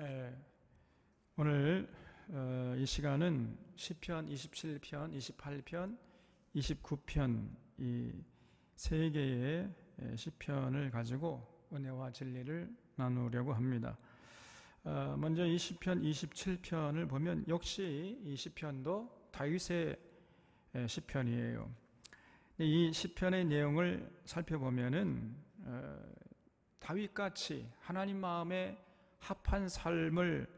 예, 오늘 이 시간은 시편 27편, 28편, 29편 이 세 개의 시편을 가지고 은혜와 진리를 나누려고 합니다. 먼저 이 시편 27편을 보면 역시 이 시편도 다윗의 시편이에요. 이 시편의 내용을 살펴보면은 다윗같이 하나님 마음에 합한 삶을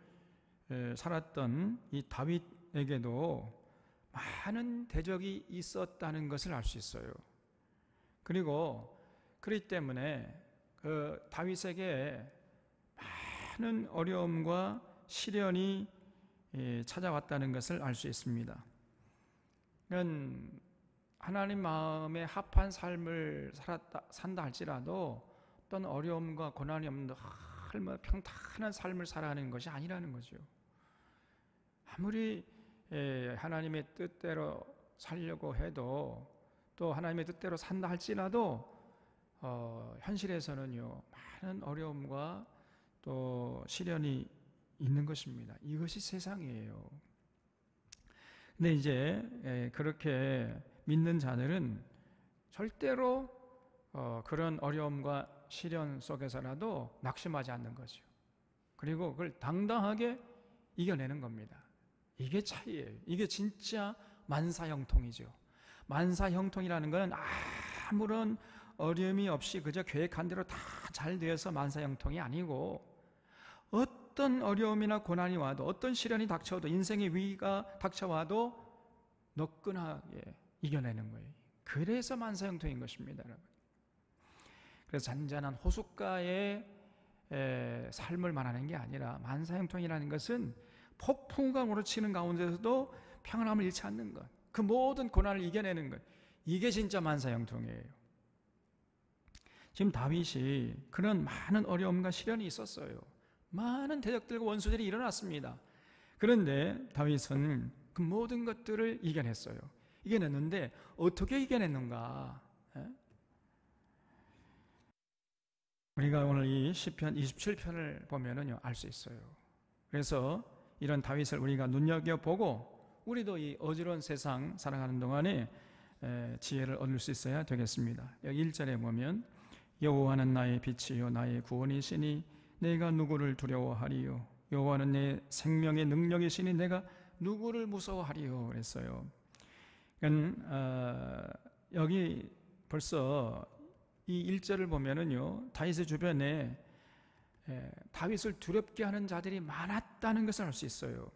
살았던 이 다윗에게도 많은 대적이 있었다는 것을 알 수 있어요. 그리고 그렇기 때문에 그 다윗에게 많은 어려움과 시련이 찾아왔다는 것을 알 수 있습니다. 하나님 마음에 합한 삶을 산다 할지라도 어떤 어려움과 고난이 없는 평탄한 삶을 살아가는 것이 아니라는 거죠. 아무리 하나님의 뜻대로 살려고 해도 또 하나님의 뜻대로 산다 할지라도 현실에서는요 많은 어려움과 또 시련이 있는 것입니다. 이것이 세상이에요. 근데 이제 그렇게 믿는 자들은 절대로 그런 어려움과 시련 속에서라도 낙심하지 않는 거죠. 그리고 그걸 당당하게 이겨내는 겁니다. 이게 차이예요. 이게 진짜 만사형통이죠. 만사형통이라는 것은 아무런 어려움이 없이 그저 계획한 대로 다 잘 되어서 만사형통이 아니고, 어떤 어려움이나 고난이 와도, 어떤 시련이 닥쳐와도, 인생의 위기가 닥쳐와도 너끈하게 이겨내는 거예요. 그래서 만사형통인 것입니다, 여러분. 그래서 잔잔한 호숫가의 삶을 말하는 게 아니라, 만사형통이라는 것은 폭풍강으로 치는 가운데서도 평안함을 잃지 않는 것, 그 모든 고난을 이겨내는 것, 이게 진짜 만사형통이에요. 지금 다윗이 그런 많은 어려움과 시련이 있었어요. 많은 대적들과 원수들이 일어났습니다. 그런데 다윗은 그 모든 것들을 이겨냈어요. 이겨냈는데 어떻게 이겨냈는가? 우리가 오늘 이 시편 27편을 보면은요 알 수 있어요. 그래서 이런 다윗을 우리가 눈여겨보고 우리도 이 어지러운 세상 살아가는 동안에 지혜를 얻을 수 있어야 되겠습니다. 여기 1절에 보면 여호와는 나의 빛이요 나의 구원이시니 내가 누구를 두려워하리요. 여호와는 내 생명의 능력이시니 내가 누구를 무서워하리요. 그랬어요. 여기 벌써 이 1절을 보면은요 다윗의 주변에 다윗을 두렵게 하는 자들이 많았다는 것을 알 수 있어요.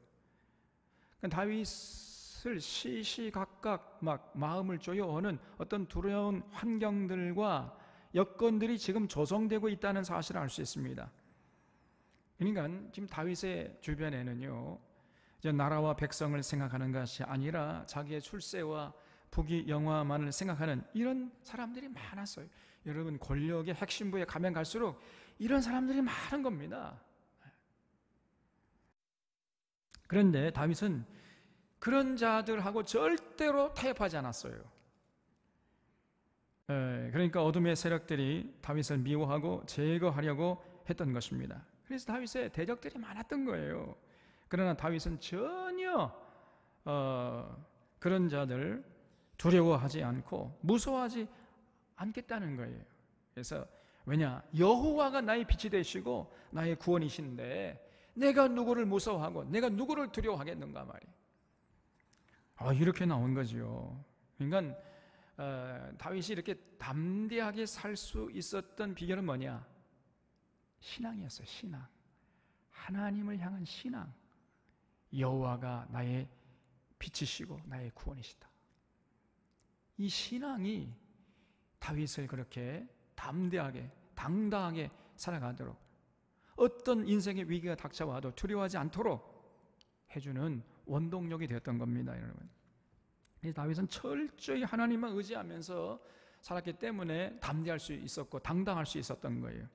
다윗을 시시각각 막 마음을 조여오는 어떤 두려운 환경들과 여건들이 지금 조성되고 있다는 사실을 알 수 있습니다. 그러니까 지금 다윗의 주변에는요 이제 나라와 백성을 생각하는 것이 아니라 자기의 출세와 부귀 영화만을 생각하는 이런 사람들이 많았어요. 여러분, 권력의 핵심부에 가면 갈수록 이런 사람들이 많은 겁니다. 그런데 다윗은 그런 자들하고 절대로 타협하지 않았어요. 그러니까 어둠의 세력들이 다윗을 미워하고 제거하려고 했던 것입니다. 그래서 다윗의 대적들이 많았던 거예요. 그러나 다윗은 전혀 그런 자들 두려워하지 않고 무서워하지 않겠다는 거예요. 그래서 왜냐? 여호와가 나의 빛이 되시고 나의 구원이신데 내가 누구를 무서워하고 내가 누구를 두려워하겠는가 말이에요. 이렇게 나온 거죠. 그러니까 다윗이 이렇게 담대하게 살 수 있었던 비결은 뭐냐? 신앙이었어요. 신앙. 하나님을 향한 신앙. 여호와가 나의 빛이시고 나의 구원이시다. 이 신앙이 다윗을 그렇게 담대하게 당당하게 살아가도록, 어떤 인생의 위기가 닥쳐와도 두려워하지 않도록 해주는 원동력이 되었던 겁니다, 여러분. 다윗은 철저히 하나님만 의지하면서 살았기 때문에 담대할 수 있었고 당당할 수 있었던 거예요.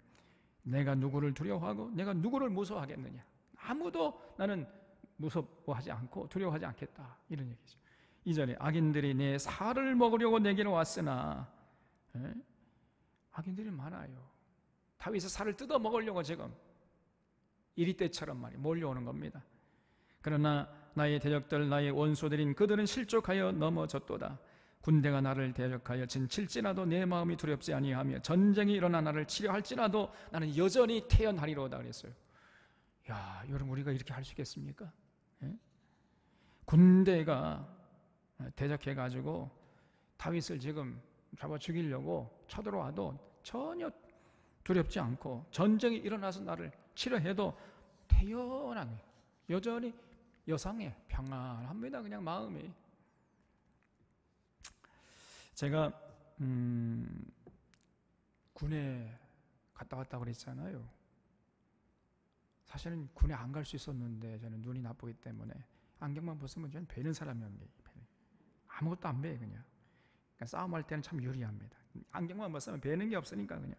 내가 누구를 두려워하고 내가 누구를 무서워하겠느냐? 아무도 나는 무서워하지 않고 두려워하지 않겠다, 이런 얘기죠. 2절에 악인들이 내 살을 먹으려고 내게로 왔으나, 악인들이 많아요. 다윗의 살을 뜯어 먹으려고 지금 이리떼처럼 말이 몰려오는 겁니다. 그러나 나의 대적들 나의 원수들인 그들은 실족하여 넘어졌도다. 군대가 나를 대적하여 진칠지라도 내 마음이 두렵지 아니하며 전쟁이 일어나 나를 치려 할지라도 나는 여전히 태연하리로다 그랬어요. 야, 여러분 우리가 이렇게 할 수 있겠습니까? 예? 군대가 대적해가지고 다윗을 지금 잡아 죽이려고 쳐들어와도 전혀 두렵지 않고 전쟁이 일어나서 나를 치려 해도 태연하게 여전히 여상해 평안합니다. 그냥 마음이. 제가 군에 갔다 왔다 그랬잖아요. 사실은 군에 안 갈 수 있었는데 저는 눈이 나쁘기 때문에 안경만 벗으면 저는 베는 사람이었는데 아무것도 안 베요 그냥. 그러니까 싸움할 때는 참 유리합니다. 안경만 벗으면 베는 게 없으니까 그냥.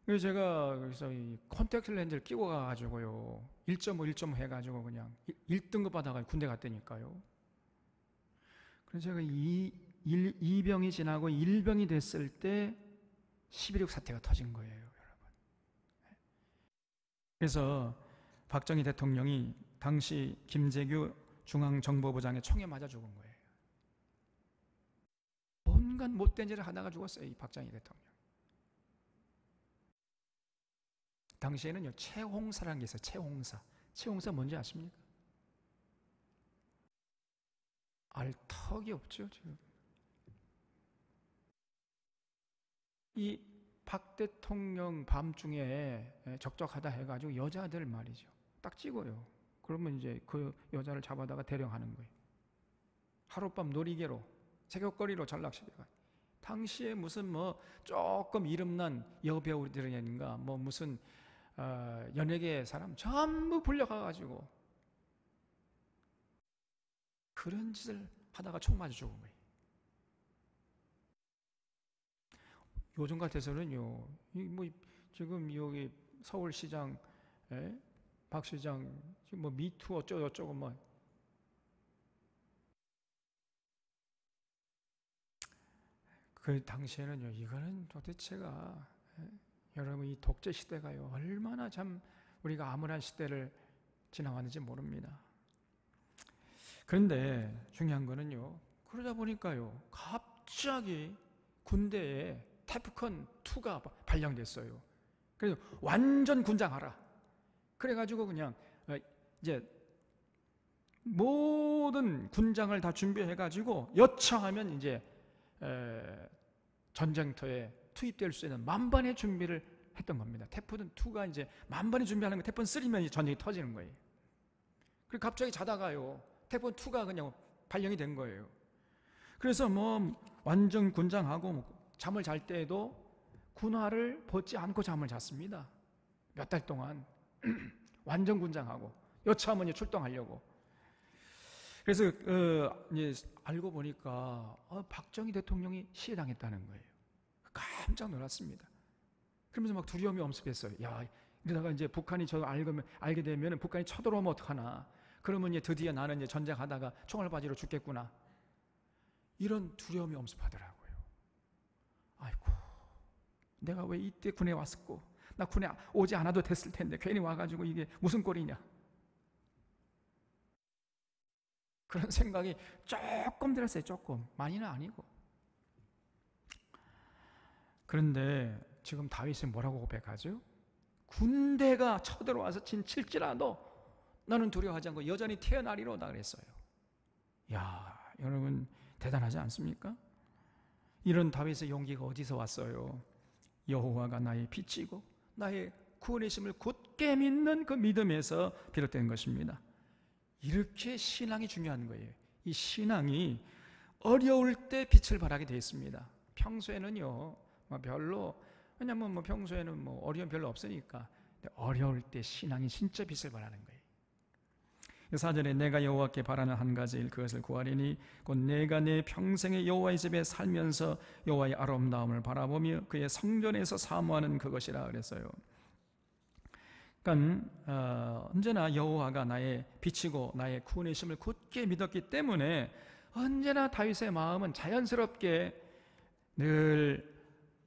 그래서 제가 그래서 이 콘택트 렌즈를 끼고 가가지고요 1.5 해가지고 그냥 1등급 받아가 군대 갔다니까요. 그래서 제가 이병이 지나고 1병이 됐을 때 11.6 사태가 터진 거예요, 여러분. 그래서 박정희 대통령이 당시 김재규 중앙정보부장의 총에 맞아 죽은 거예요. 온갖 못된 짓을 하다가 죽었어요, 이 박정희 대통령. 당시에는요 최홍사라는 게 있어요. 최홍사 뭔지 아십니까? 알 턱이 없죠 지금. 이 박 대통령 밤중에 적적하다 해가지고 여자들 말이죠 딱 찍어요. 그러면 이제 그 여자를 잡아다가 대령하는 거예요. 하룻밤 놀이개로 새벽거리로 전락시켜가. 당시에 무슨 뭐 조금 이름난 여배우들인가 뭐 무슨 연예계 사람 전부 불려가가지고 그런 짓을 하다가 총 맞아 죽은 거예요. 요즘 같아서는요, 뭐 지금 여기 서울시장, 박 시장 지금 뭐 미투 어쩌고 뭐 그 당시에는요, 이거는 도대체가 여러분 이 독재 시대가요 얼마나 참 우리가 암울한 시대를 지나왔는지 모릅니다. 그런데 중요한 거는요, 그러다 보니까요 갑자기 군대에 태프컨 2가 발령됐어요. 그래서 완전 군장하라. 그래가지고 그냥 이제 모든 군장을 다 준비해가지고 여차하면 이제 전쟁터에 투입될 수 있는 만반의 준비를 했던 겁니다. 태풍 2가 이제 만반의 준비하는 거, 태풍 3면 전쟁이 터지는 거예요. 그리고 갑자기 자다가요 태풍 2가 그냥 발령이 된 거예요. 그래서 뭐 완전 군장하고 잠을 잘 때에도 군화를 벗지 않고 잠을 잤습니다. 몇 달 동안 완전 군장하고 여차하면 출동하려고. 그래서 이제 알고 보니까 박정희 대통령이 시해당했다는 거예요. 깜짝 놀랐습니다. 그러면서 막 두려움이 엄습했어요. 야, 이러다가 이제 북한이 저 알게 되면 북한이 쳐들어오면 어떡하나. 그러면 이제 드디어 나는 이제 전쟁하다가 총알바지로 죽겠구나. 이런 두려움이 엄습하더라고요. 아이고, 내가 왜 이때 군에 왔었고, 나 군에 오지 않아도 됐을 텐데 괜히 와가지고 이게 무슨 꼴이냐. 그런 생각이 조금 들었어요. 조금. 많이는 아니고. 그런데 지금 다윗은 뭐라고 고백하죠? 군대가 쳐들어와서 진칠지라도 너는 두려워하지 않고 여전히 태어나리로다 그랬어요. 야, 여러분 대단하지 않습니까? 이런 다윗의 용기가 어디서 왔어요? 여호와가 나의 빛이고 나의 구원의 힘을 굳게 믿는 그 믿음에서 비롯된 것입니다. 이렇게 신앙이 중요한 거예요. 이 신앙이 어려울 때 빛을 발하게 되어 있습니다. 평소에는요, 별로, 왜냐면 뭐 평소에는 뭐 어려움 별로 없으니까. 근데 어려울 때 신앙이 진짜 빛을 발하는 거예요. 4절에 내가 여호와께 바라는 한 가지 일 그것을 구하리니 곧 내가 내 평생의 여호와의 집에 살면서 여호와의 아름다움을 바라보며 그의 성전에서 사모하는 그것이라 그랬어요. 그러니까 언제나 여호와가 나의 빛이고 나의 구원의 힘을 굳게 믿었기 때문에 언제나 다윗의 마음은 자연스럽게 늘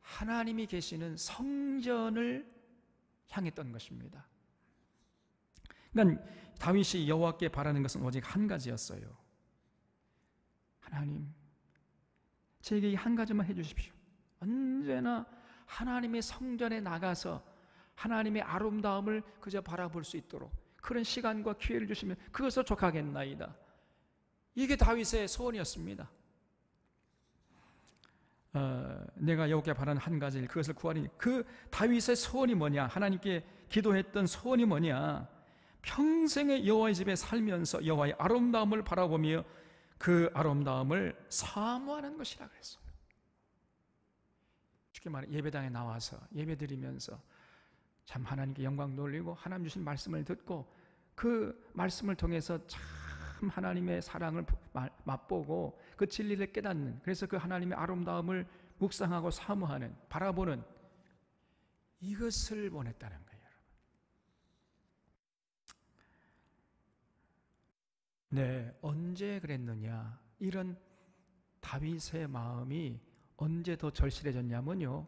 하나님이 계시는 성전을 향했던 것입니다. 그러니까 다윗이 여호와께 바라는 것은 오직 한 가지였어요. 하나님, 제게 이 한 가지만 해주십시오. 언제나 하나님의 성전에 나가서 하나님의 아름다움을 그저 바라볼 수 있도록 그런 시간과 기회를 주시면 그것을 족하겠나이다. 이게 다윗의 소원이었습니다. 내가 여호와께 바라는 한 가지, 그것을 구하니, 그 다윗의 소원이 뭐냐? 하나님께 기도했던 소원이 뭐냐? 평생의 여호와의 집에 살면서 여호와의 아름다움을 바라보며 그 아름다움을 사모하는 것이라 그랬어요. 쉽게 말해 예배당에 나와서 예배드리면서 참 하나님께 영광 돌리고 하나님 주신 말씀을 듣고 그 말씀을 통해서 참 하나님의 사랑을 맛보고 그 진리를 깨닫는, 그래서 그 하나님의 아름다움을 묵상하고 사모하는, 바라보는, 이것을 원했다는 거예요. 네, 언제 그랬느냐? 이런 다윗의 마음이 언제 더 절실해졌냐면요,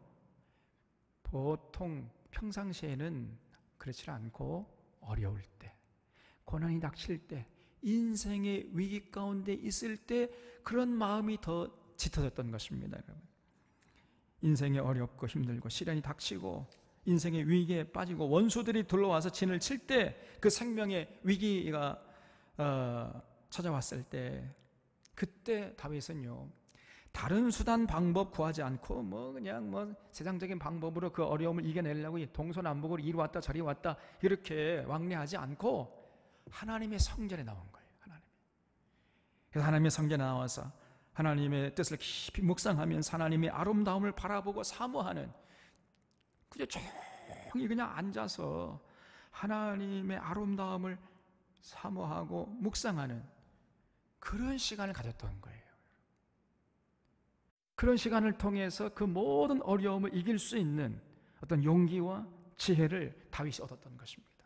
보통 평상시에는 그렇지 않고 어려울 때, 고난이 닥칠 때, 인생의 위기 가운데 있을 때 그런 마음이 더 짙어졌던 것입니다. 여러분, 인생이 어렵고 힘들고 시련이 닥치고 인생의 위기에 빠지고 원수들이 둘러와서 진을 칠 때, 그 생명의 위기가 찾아왔을 때, 그때 다윗은요, 다른 수단 방법 구하지 않고 그냥 세상적인 방법으로 그 어려움을 이겨내려고 동서남북으로 이리 왔다 저리 왔다 이렇게 왕래하지 않고 하나님의 성전에 나온 거예요. 그래서 하나님의 성전에 나와서 하나님의 뜻을 깊이 묵상하면서 하나님의 아름다움을 바라보고 사모하는, 그저 조용히 그냥 앉아서 하나님의 아름다움을 사모하고 묵상하는 그런 시간을 가졌던 거예요. 그런 시간을 통해서 그 모든 어려움을 이길 수 있는 어떤 용기와 지혜를 다윗이 얻었던 것입니다.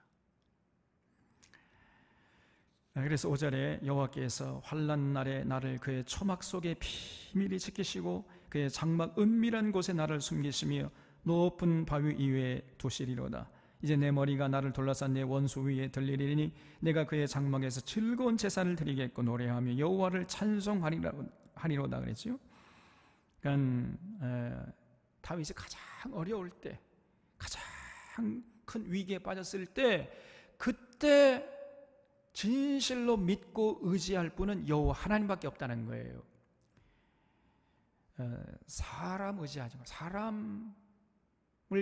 그래서 5절에 여호와께서 환난 날에 나를 그의 초막 속에 비밀히 지키시고 그의 장막 은밀한 곳에 나를 숨기시며 높은 바위 위에 두시리로다. 이제 내 머리가 나를 둘러싼 내 원수 위에 들리리니 내가 그의 장막에서 즐거운 제사를 드리겠고 노래하며 여호와를 찬송하리로다 그랬죠. 그러니까 다윗이 가장 어려울 때, 가장 큰 위기에 빠졌을 때, 그때 진실로 믿고 의지할 분은 여호와 하나님밖에 없다는 거예요. 사람 의지하지 마. 사람을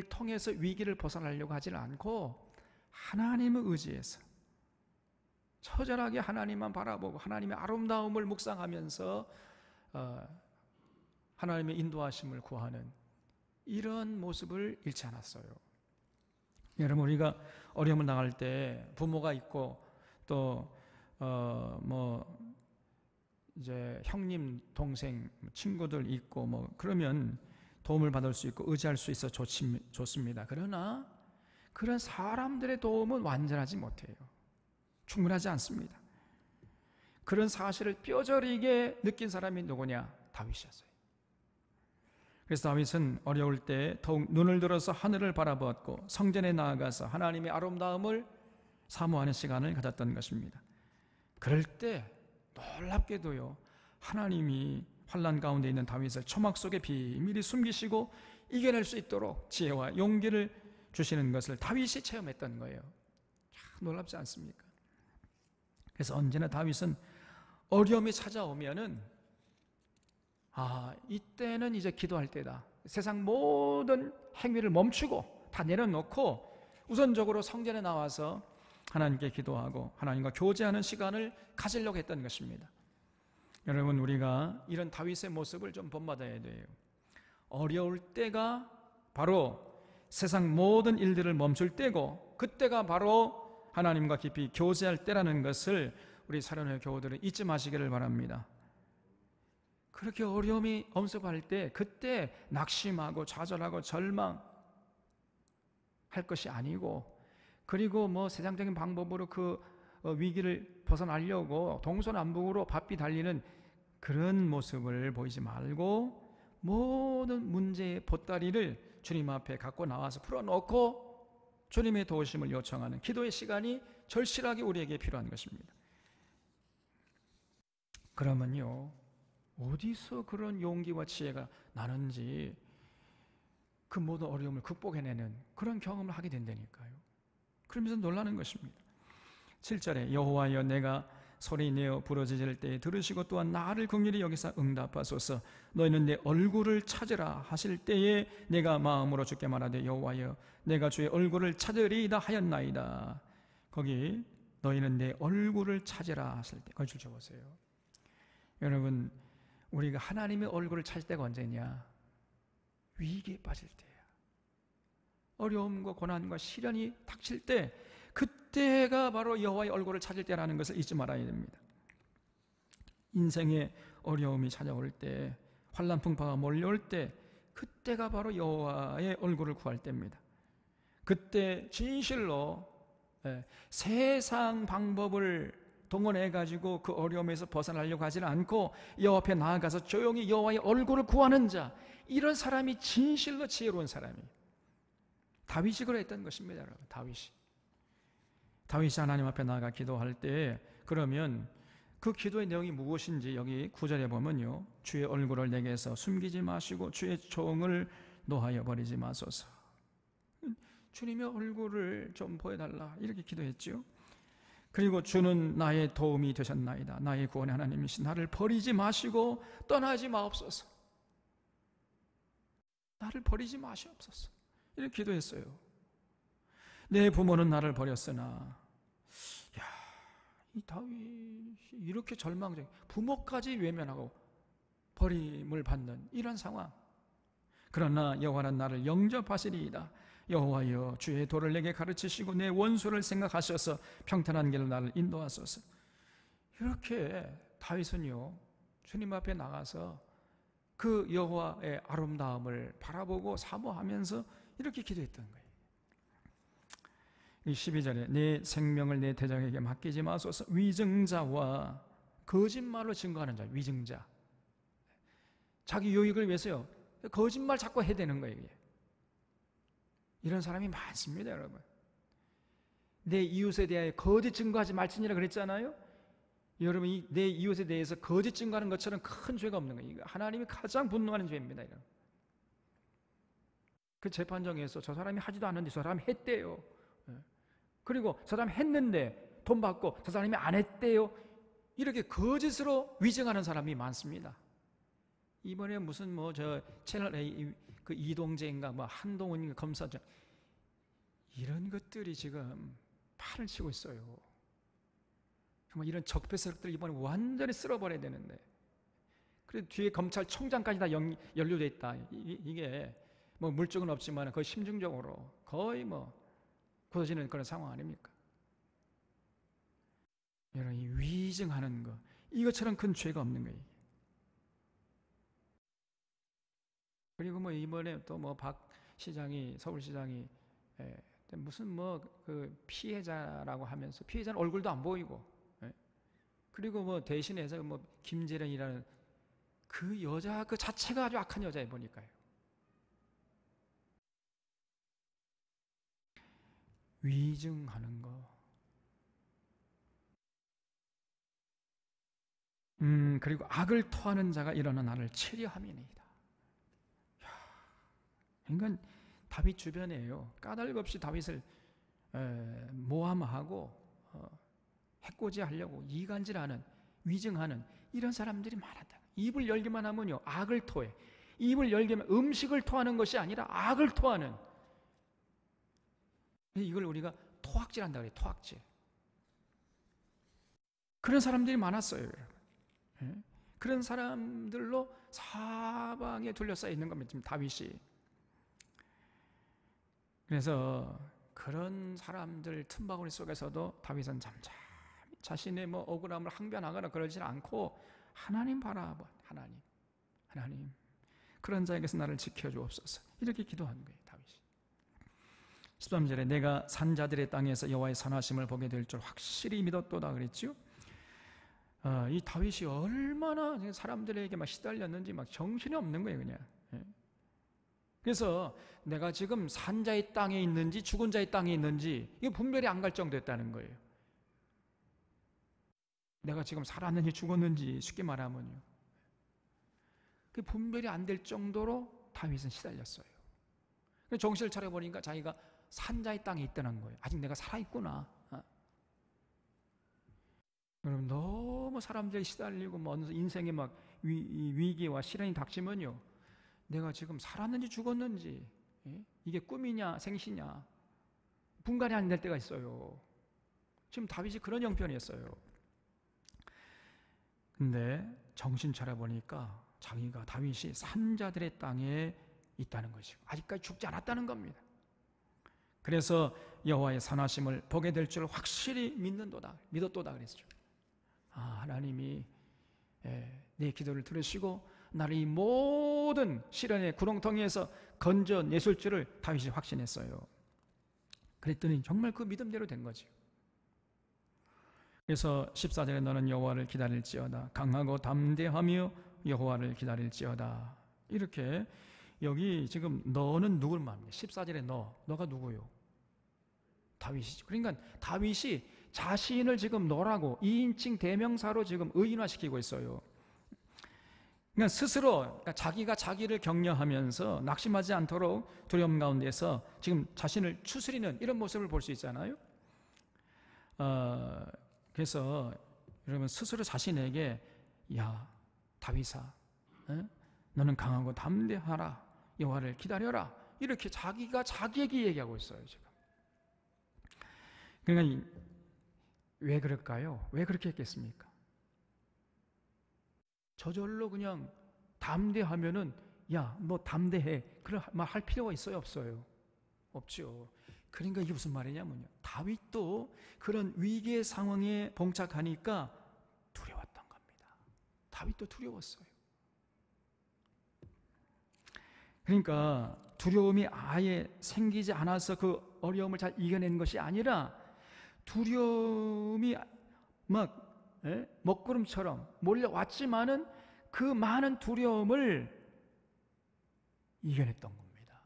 통해서 위기를 벗어나려고 하지는 않고 하나님을 의지해서 처절하게 하나님만 바라보고 하나님의 아름다움을 묵상하면서 하나님의 인도하심을 구하는 이런 모습을 잃지 않았어요. 여러분, 우리가 어려움을 당할 때 부모가 있고 또 이제 형님, 동생, 친구들 있고 그러면 도움을 받을 수 있고 의지할 수 있어 좋습니다. 그러나 그런 사람들의 도움은 완전하지 못해요. 충분하지 않습니다. 그런 사실을 뼈저리게 느낀 사람이 누구냐? 다윗이었어요. 그래서 다윗은 어려울 때 더욱 눈을 들어서 하늘을 바라보았고 성전에 나아가서 하나님의 아름다움을 사모하는 시간을 가졌던 것입니다. 그럴 때 놀랍게도요, 하나님이 환난 가운데 있는 다윗을 초막 속에 비밀히 숨기시고 이겨낼 수 있도록 지혜와 용기를 주시는 것을 다윗이 체험했던 거예요. 놀랍지 않습니까? 그래서 언제나 다윗은 어려움이 찾아오면은 이때는 이제 기도할 때다. 세상 모든 행위를 멈추고 다 내려놓고 우선적으로 성전에 나와서 하나님께 기도하고 하나님과 교제하는 시간을 가지려고 했던 것입니다. 여러분, 우리가 이런 다윗의 모습을 좀 본받아야 돼요. 어려울 때가 바로 세상 모든 일들을 멈출 때고 그때가 바로 하나님과 깊이 교제할 때라는 것을 우리 사랑하는 교우들은 잊지 마시기를 바랍니다. 그렇게 어려움이 엄습할 때 그때 낙심하고 좌절하고 절망할 것이 아니고, 그리고 세상적인 방법으로 그 위기를 벗어나려고 동서남북으로 바삐 달리는 그런 모습을 보이지 말고 모든 문제의 보따리를 주님 앞에 갖고 나와서 풀어놓고 주님의 도우심을 요청하는 기도의 시간이 절실하게 우리에게 필요한 것입니다. 그러면요, 어디서 그런 용기와 지혜가 나는지 그 모든 어려움을 극복해내는 그런 경험을 하게 된다니까요. 그러면서 놀라는 것입니다. 7절에 여호와여 내가 소리내어 부르짖을 때에 들으시고 또한 나를 긍휼히 여기사 응답하소서. 너희는 내 얼굴을 찾으라 하실 때에 내가 마음으로 주께 말하되 여호와여 내가 주의 얼굴을 찾으리이다 하였나이다. 거기 너희는 내 얼굴을 찾으라 하실 때 거기 줄 적으세요. 여러분, 우리가 하나님의 얼굴을 찾을 때가 언제냐? 위기에 빠질 때야. 어려움과 고난과 시련이 닥칠 때, 그때가 바로 여호와의 얼굴을 찾을 때라는 것을 잊지 말아야 됩니다. 인생의 어려움이 찾아올 때, 환난 풍파가 몰려올 때, 그때가 바로 여호와의 얼굴을 구할 때입니다. 그때 진실로 세상 방법을 동원해가지고 그 어려움에서 벗어나려고 하지는 않고 여호와 앞에 나아가서 조용히 여호와의 얼굴을 구하는 자, 이런 사람이 진실로 지혜로운 사람이에요. 다윗이 그랬던 것입니다. 여러분, 다윗이 하나님 앞에 나아가 기도할 때, 그러면 그 기도의 내용이 무엇인지 여기 9절에 보면요, 주의 얼굴을 내게서 숨기지 마시고 주의 종을 노하여 버리지 마소서. 주님의 얼굴을 좀 보여달라, 이렇게 기도했죠. 그리고 주는 나의 도움이 되셨나이다. 나의 구원의 하나님이신 나를 버리지 마시고 떠나지 마옵소서. 나를 버리지 마시옵소서. 이렇게 기도했어요. 내 부모는 나를 버렸으나, 이 다윗이 이렇게 절망적, 부모까지 외면하고 버림을 받는 이런 상황. 그러나 여호와는 나를 영접하시리이다. 여호와여 주의 도를 내게 가르치시고 내 원수를 생각하셔서 평탄한 길로 나를 인도하소서. 이렇게 다윗은요, 주님 앞에 나가서 그 여호와의 아름다움을 바라보고 사모하면서 이렇게 기도했던 거예요. 12절에 내 생명을 내 대적에게 맡기지 마소서. 위증자와 거짓말로 증거하는 자, 위증자, 자기 유익을 위해서요 거짓말 자꾸 해야 되는 거예요. 이런 사람이 많습니다. 여러분, 내 이웃에 대하여 거짓 증거하지 말지니라 그랬잖아요. 여러분, 내 이웃에 대해서 거짓 증거하는 것처럼 큰 죄가 없는 거예요. 이거 하나님이 가장 분노하는 죄입니다. 이런. 그 재판정에서 저 사람이 하지도 않는데 저 사람이 했대요. 그리고 저 사람이 했는데 돈 받고 저 사람이 안 했대요. 이렇게 거짓으로 위증하는 사람이 많습니다. 이번에 무슨 저 채널 A 그 이동재인가 한동훈 검사장, 이런 것들이 지금 판을 치고 있어요. 정말 이런 적폐세력들 이번에 완전히 쓸어버려야 되는데, 그래도 뒤에 검찰총장까지 다 연루돼 있다. 이게 물증은 없지만 거의 심증적으로 거의 굳어지는 그런 상황 아닙니까? 여러분, 이 위증하는 거, 이것처럼 큰 죄가 없는 거예요. 그리고 이번에 또 박 시장이, 서울시장이 무슨 그 피해자라고 하면서 피해자는 얼굴도 안 보이고, 그리고 대신해서 김재련이라는 그 여자 그 자체가 아주 악한 여자애 보니까요. 위증하는 거. 그리고 악을 토하는 자가 일어나 나를 치려함이니이다. 그러니까 다윗 주변에요, 까닭없이 다윗을 모함하고 해코지하려고 이간질하는, 위증하는 이런 사람들이 많았다. 입을 열기만 하면요 악을 토해. 입을 열기만, 음식을 토하는 것이 아니라 악을 토하는, 이걸 우리가 토악질한다 그래요. 토악질. 그런 사람들이 많았어요. 그런 사람들로 사방에 둘러싸여 있는 겁니다, 지금 다윗이. 그래서 그런 사람들 틈바구니 속에서도 다윗은 잠잠히 자신의 억울함을 항변하거나 그러지 않고 하나님 바라봐. 하나님 그런 자에게서 나를 지켜주옵소서. 이렇게 기도한 거예요, 다윗이. 13절에 내가 산자들의 땅에서 여호와의 선하심을 보게 될 줄 확실히 믿었도다 그랬죠. 이 다윗이 얼마나 사람들에게 시달렸는지 정신이 없는 거예요, 그냥. 그래서 내가 지금 산 자의 땅에 있는지 죽은 자의 땅에 있는지 이게 분별이 안 결정됐다는 거예요. 내가 지금 살았는지 죽었는지 쉽게 말하면요. 그 분별이 안 될 정도로 다윗은 시달렸어요. 정신을 차려보니까 자기가 산 자의 땅에 있다는 거예요. 아직 내가 살아있구나. 여러분, 너무 사람들이 시달리고 뭐 인생에 막 위기와 시련이 닥치면요, 내가 지금 살았는지 죽었는지, 이게 꿈이냐 생시냐 분간이 안 될 때가 있어요. 지금 다윗이 그런 형편이었어요. 근데 정신 차려보니까 자기가 다윗이 산자들의 땅에 있다는 것이고 아직까지 죽지 않았다는 겁니다. 그래서 여호와의 선하심을 보게 될 줄 확실히 믿었도다 그랬죠. 하나님이 내 기도를 들으시고 나를 이 모든 시련의 구렁텅이에서 건져내실 줄을 다윗이 확신했어요. 그랬더니 정말 그 믿음대로 된 거죠. 그래서 14절에 너는 여호와를 기다릴지어다. 강하고 담대하며 여호와를 기다릴지어다. 이렇게 여기 지금 너는 누굴 말합니까? 14절에 너가 누구요? 다윗이죠. 그러니까 다윗이 자신을 지금 너라고 2인칭 대명사로 지금 의인화시키고 있어요. 그러니까 스스로, 그러니까 자기가 자기를 격려하면서 낙심하지 않도록 두려움 가운데서 지금 자신을 추스리는 이런 모습을 볼 수 있잖아요. 그래서 여러분 스스로 자신에게 야 다윗아, 너는 강하고 담대하라, 여호와를 기다려라, 이렇게 자기가 자기에게 얘기하고 있어요 지금. 그러니까 왜 그럴까요? 왜 그렇게 했겠습니까? 저절로 그냥 담대하면은 야 너 담대해 그런 말 할 필요가 있어요 없어요? 없죠. 그러니까 이게 무슨 말이냐면요, 다윗도 그런 위기의 상황에 봉착하니까 두려웠던 겁니다. 다윗도 두려웠어요. 그러니까 두려움이 아예 생기지 않아서 그 어려움을 잘 이겨낸 것이 아니라 두려움이 막 먹구름처럼 몰려왔지만은 그 많은 두려움을 이겨냈던 겁니다.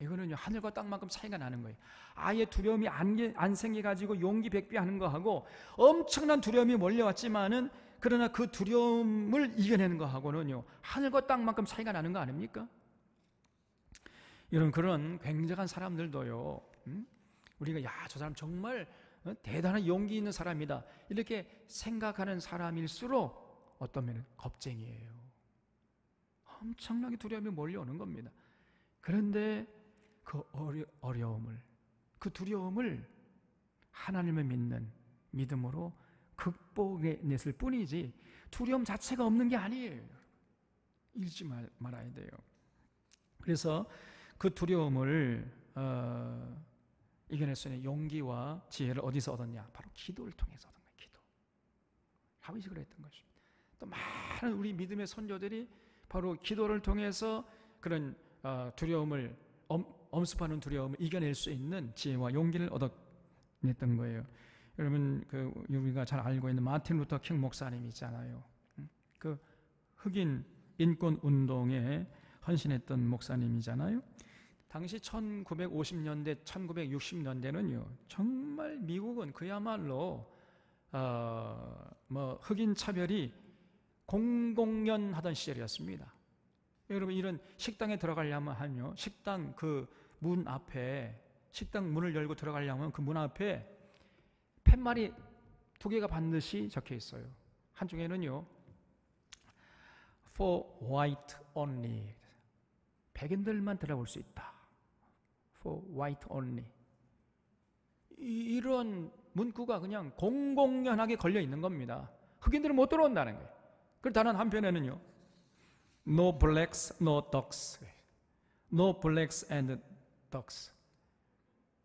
이거는요 하늘과 땅만큼 차이가 나는 거예요. 아예 두려움이 안 생겨가지고 용기 백비하는 거하고 엄청난 두려움이 몰려왔지만은 그러나 그 두려움을 이겨내는 거하고는요 하늘과 땅만큼 차이가 나는 거 아닙니까? 이런 그런 굉장한 사람들도요, 우리가 야 저 사람 정말 대단한 용기 있는 사람이다 이렇게 생각하는 사람일수록 어떤 면은 겁쟁이에요. 엄청나게 두려움이 몰려오는 겁니다. 그런데 그 어려움을, 그 두려움을 하나님을 믿는 믿음으로 극복해냈을 뿐이지 두려움 자체가 없는 게 아니에요. 잃지 말아야 돼요. 그래서 그 두려움을 이겨낼 수 있는 용기와 지혜를 어디서 얻었냐? 바로 기도를 통해서 얻은 거예요. 기도. 다윗이 그랬던 것입니다. 또 많은 우리 믿음의 선조들이 바로 기도를 통해서 그런 두려움을 엄습하는 두려움을 이겨낼 수 있는 지혜와 용기를 얻어냈던 거예요. 여러분 우리가 잘 알고 있는 마틴 루터 킹 목사님 있잖아요. 그 흑인 인권 운동에 헌신했던 목사님이잖아요. 당시 1950년대, 1960년대는요 정말 미국은 그야말로 흑인 차별이 공공연하던 시절이었습니다. 여러분 이런 식당에 들어가려면 하며 식당 그 문 앞에, 식당 문을 열고 들어가려면 그 문 앞에 팻말이 2개가 반드시 적혀 있어요. 한쪽에는요 For white only, 백인들만 들어볼 수 있다. For white only. 이런 문구가 그냥 공공연하게 걸려 있는 겁니다. 흑인들은 못 들어온다는 거예요. 그리고 다른 한편에는요 No blacks, no dogs. No blacks and dogs.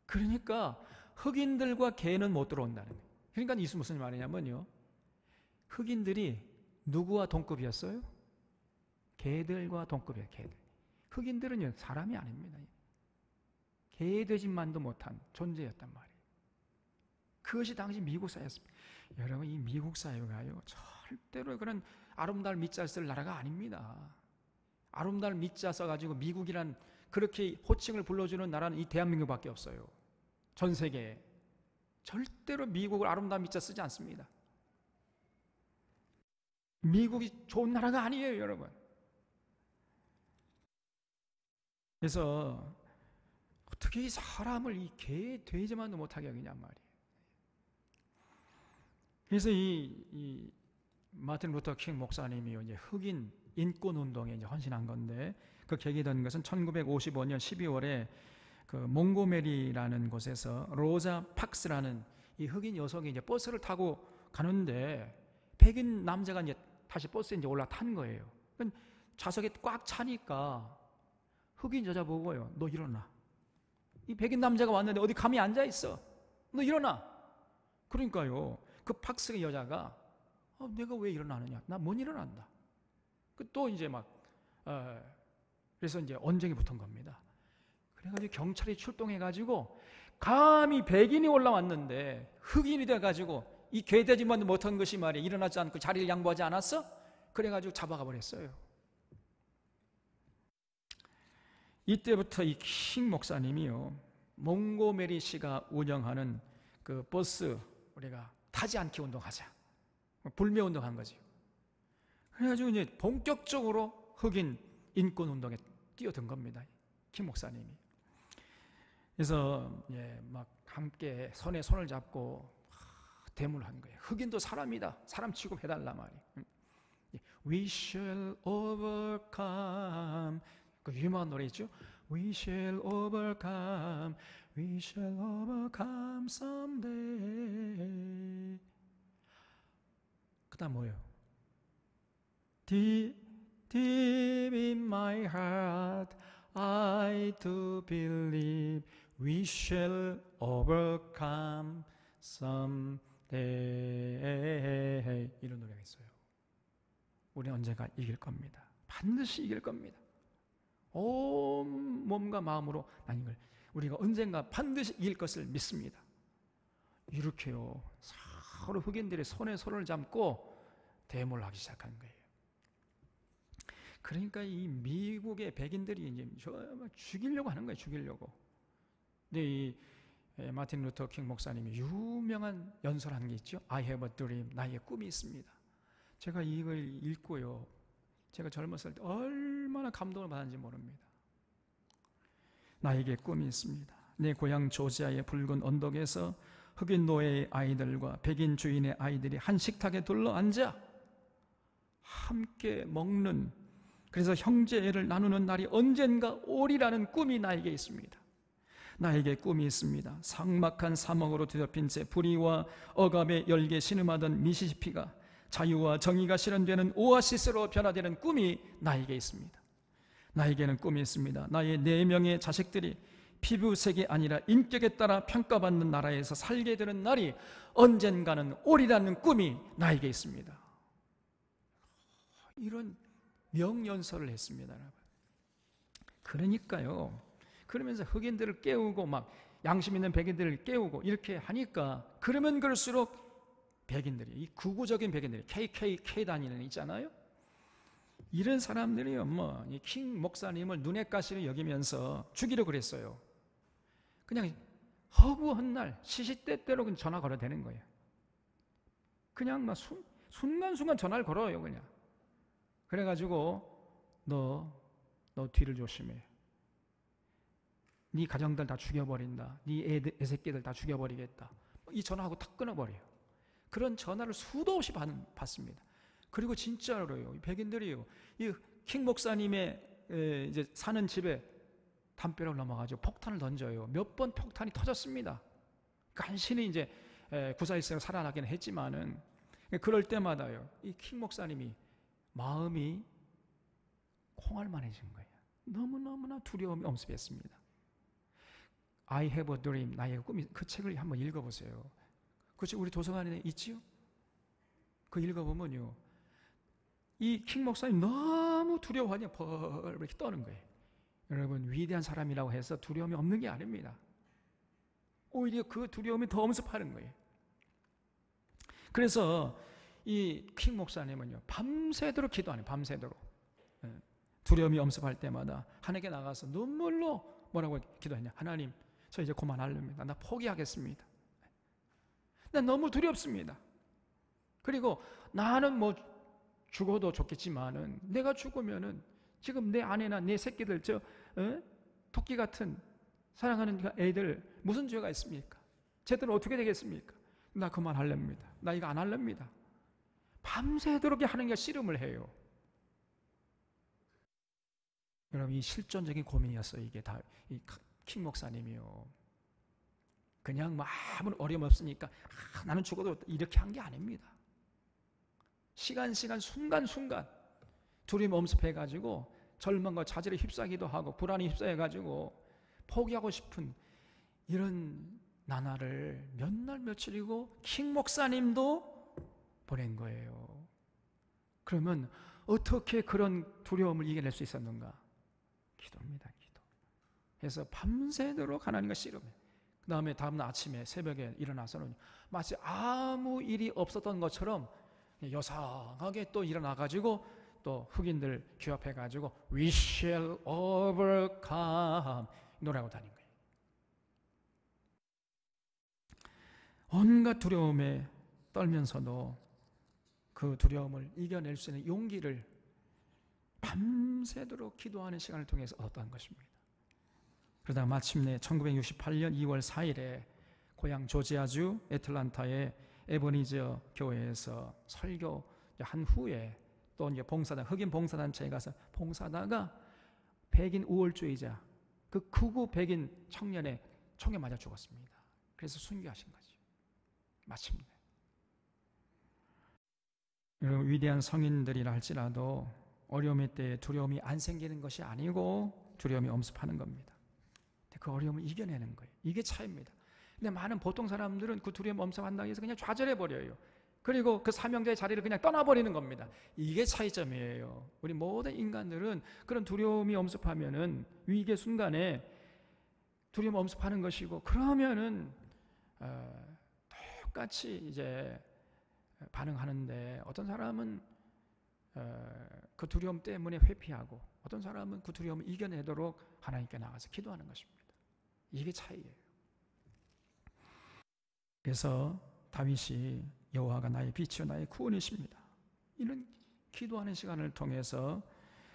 그러니까 흑인들과 개는 못 들어온다는 거예요. 그러니까 이게 무슨 말이냐면요, 흑인들이 누구와 동급이었어요? 개들과 동급이에요. 개들. 흑인들은요 사람이 아닙니다. 개돼지만도 못한 존재였단 말이에요. 그것이 당시 미국 사회였습니다. 여러분 이 미국 사회가요 절대로 그런 아름다운 밑잘 쓸 나라가 아닙니다. 아름다운 미자 써가지고 미국이란 그렇게 호칭을 불러주는 나라는 이 대한민국밖에 없어요. 전 세계에. 절대로 미국을 아름다운 미자 쓰지 않습니다. 미국이 좋은 나라가 아니에요, 여러분. 그래서 어떻게 이 사람을 이 개, 돼지만도 못하게 하겠냔 말이에요. 그래서 이 마틴 루터 킹 목사님이 이제 흑인 인권 운동에 이제 헌신한 건데, 그 계기가 된 것은 1955년 12월에 그 몽고메리라는 곳에서 로자 팍스라는 이 흑인 여성이 이제 버스를 타고 가는데 백인 남자가 이제 다시 버스에 이제 올라탄 거예요. 좌석에 꽉 차니까 흑인 여자 보고요, 너 일어나. 이 백인 남자가 왔는데 어디 감히 앉아 있어. 너 일어나. 그러니까요, 그 팍스 여자가 내가 왜 일어나느냐? 나 못 일어난다. 또 이제 그래서 이제 언쟁이 붙은 겁니다. 그래가지고 경찰이 출동해가지고 감히 백인이 올라왔는데 흑인이 돼가지고 이 개돼지만 못한 것이 말이야 일어나지 않고 자리를 양보하지 않았어? 그래가지고 잡아가 버렸어요. 이때부터 이 킹 목사님이요, 몽고메리 씨가 운영하는 그 버스 우리가 타지 않기 운동하자, 불매 운동한 거죠. 그래가지고 이제 본격적으로 흑인 인권 운동에 뛰어든 겁니다, 킹 목사님이. 그래서 막 함께 손에 손을 잡고 대문을 한 거예요. 흑인도 사람이다, 사람 취급해달라 말이에요. We shall overcome, 그 유명한 노래 있죠. We shall overcome, we shall overcome someday. 그 다음 뭐예요? Deep in my heart I do believe we shall overcome someday. 이런 노래가 있어요. 우리는 언젠가 이길 겁니다. 반드시 이길 겁니다. 온 몸과 마음으로 난 이걸 우리가 언젠가 반드시 이길 것을 믿습니다. 이렇게요, 서로 흑인들이 손에 손을 잡고 대모를 하기 시작한 거예요. 그러니까 이 미국의 백인들이 이제 정말 죽이려고 하는 거예요, 죽이려고. 근데 이 마틴 루터 킹 목사님이 유명한 연설한 게 있죠. I have a dream, 나의 꿈이 있습니다. 제가 이걸 읽고요, 제가 젊었을 때 얼마나 감동을 받았는지 모릅니다. 나에게 꿈이 있습니다. 내 고향 조지아의 붉은 언덕에서 흑인 노예의 아이들과 백인 주인의 아이들이 한 식탁에 둘러앉아 함께 먹는, 그래서 형제애를 나누는 날이 언젠가 오리라는 꿈이 나에게 있습니다. 나에게 꿈이 있습니다. 삭막한 사막으로 뒤덮인 채 불의와 억압의 열기에 신음하던 미시시피가 자유와 정의가 실현되는 오아시스로 변화되는 꿈이 나에게 있습니다. 나에게는 꿈이 있습니다. 나의 4명의 자식들이 피부색이 아니라 인격에 따라 평가받는 나라에서 살게 되는 날이 언젠가는 오리라는 꿈이 나에게 있습니다. 이런 명연설을 했습니다, 여러분. 그러니까요, 그러면서 흑인들을 깨우고 막 양심 있는 백인들을 깨우고 이렇게 하니까, 그러면 그럴수록 백인들이, 이 극우적인 백인들이, KKK 다니는 있잖아요. 이런 사람들이요, 이 킹 목사님을 눈에 가시를 여기면서 죽이려고 그랬어요. 그냥 허구한 날 시시때때로 그냥 전화 걸어야 되는 거예요. 그냥 막 순간순간 전화를 걸어요, 그냥. 그래가지고 너 뒤를 조심해. 네 가정들 다 죽여버린다. 네 애새끼들 다 죽여버리겠다. 이 전화하고 탁 끊어버려요. 그런 전화를 수도 없이 받습니다. 그리고 진짜로요, 백인들이요, 이 킹 목사님의 이제 사는 집에 담벼락을 넘어가지고 폭탄을 던져요. 몇 번 폭탄이 터졌습니다. 간신히 이제 구사일생을 살아나기는 했지만은, 그럴 때마다요, 이 킹 목사님이 마음이 콩알만해진 거예요. 너무너무나 두려움이 엄습했습니다. I have a dream, 나의 꿈이, 그 책을 한번 읽어보세요. 그 책 우리 도서관에 있지요? 그 읽어보면요, 이 킹 목사님 너무 두려워하냐 벌 이렇게 떠는 거예요. 여러분, 위대한 사람이라고 해서 두려움이 없는 게 아닙니다. 오히려 그 두려움이 더 엄습하는 거예요. 그래서 이 킹 목사님은요, 밤새도록 기도하네요. 밤새도록. 두려움이 엄습할 때마다 하나님께 나가서 눈물로 뭐라고 기도했냐? 하나님, 저 이제 그만하렵니다. 나 포기하겠습니다. 난 너무 두렵습니다. 그리고 나는 뭐 죽어도 좋겠지만은 내가 죽으면은 지금 내 아내나 내 새끼들 토끼 같은 사랑하는 애들 무슨 죄가 있습니까? 쟤들은 어떻게 되겠습니까? 나 그만하렵니다. 나 이거 안 하렵니다. 밤새도록 하는 게 씨름을 해요. 여러분, 이 실존적인 고민이었어요. 이게 다 이 킹 목사님이요. 그냥 뭐 아무 어려움 없으니까 나는 죽어도 이렇게 한 게 아닙니다. 시간 순간순간 두려움 엄습해가지고 절망과 좌절에 휩싸기도 하고 불안에 휩싸여가지고 포기하고 싶은 이런 나날을 몇 날 며칠이고 킹 목사님도 보낸 거예요. 그러면 어떻게 그런 두려움을 이겨낼 수 있었는가? 기도입니다. 기도. 그래서 밤새도록 하나님과 씨름해. 그 다음에 다음날 아침에 새벽에 일어나서는 마치 아무 일이 없었던 것처럼 여상하게 또 일어나가지고 또 흑인들 규합해가지고 We shall overcome 노래하고 다닌 거예요. 온갖 두려움에 떨면서도 그 두려움을 이겨낼 수 있는 용기를 밤새도록 기도하는 시간을 통해서 얻었다는 것입니다. 그러다 마침내 1968년 2월 4일에 고향 조지아주 애틀란타의 에버니저 교회에서 설교한 후에 또 이제 봉사단, 흑인 봉사단체에 가서 봉사다가 백인 우월주의자, 그 극우 백인 청년의 총에 맞아 죽었습니다. 그래서 순교하신 거죠. 마침내. 여러분, 위대한 성인들이라 할지라도 어려움의 때에 두려움이 안 생기는 것이 아니고 두려움이 엄습하는 겁니다. 그 어려움을 이겨내는 거예요. 이게 차이입니다. 근데 많은 보통 사람들은 그 두려움 엄습한다고 해서 그냥 좌절해버려요. 그리고 그 사명자의 자리를 그냥 떠나버리는 겁니다. 이게 차이점이에요. 우리 모든 인간들은 그런 두려움이 엄습하면은 위기의 순간에 두려움 엄습하는 것이고, 그러면은 똑같이 이제 반응하는데, 어떤 사람은 그 두려움 때문에 회피하고, 어떤 사람은 그 두려움을 이겨내도록 하나님께 나가서 기도하는 것입니다. 이게 차이예요. 그래서 다윗이 여호와가 나의 빛이요 나의 구원이십니다, 이런 기도하는 시간을 통해서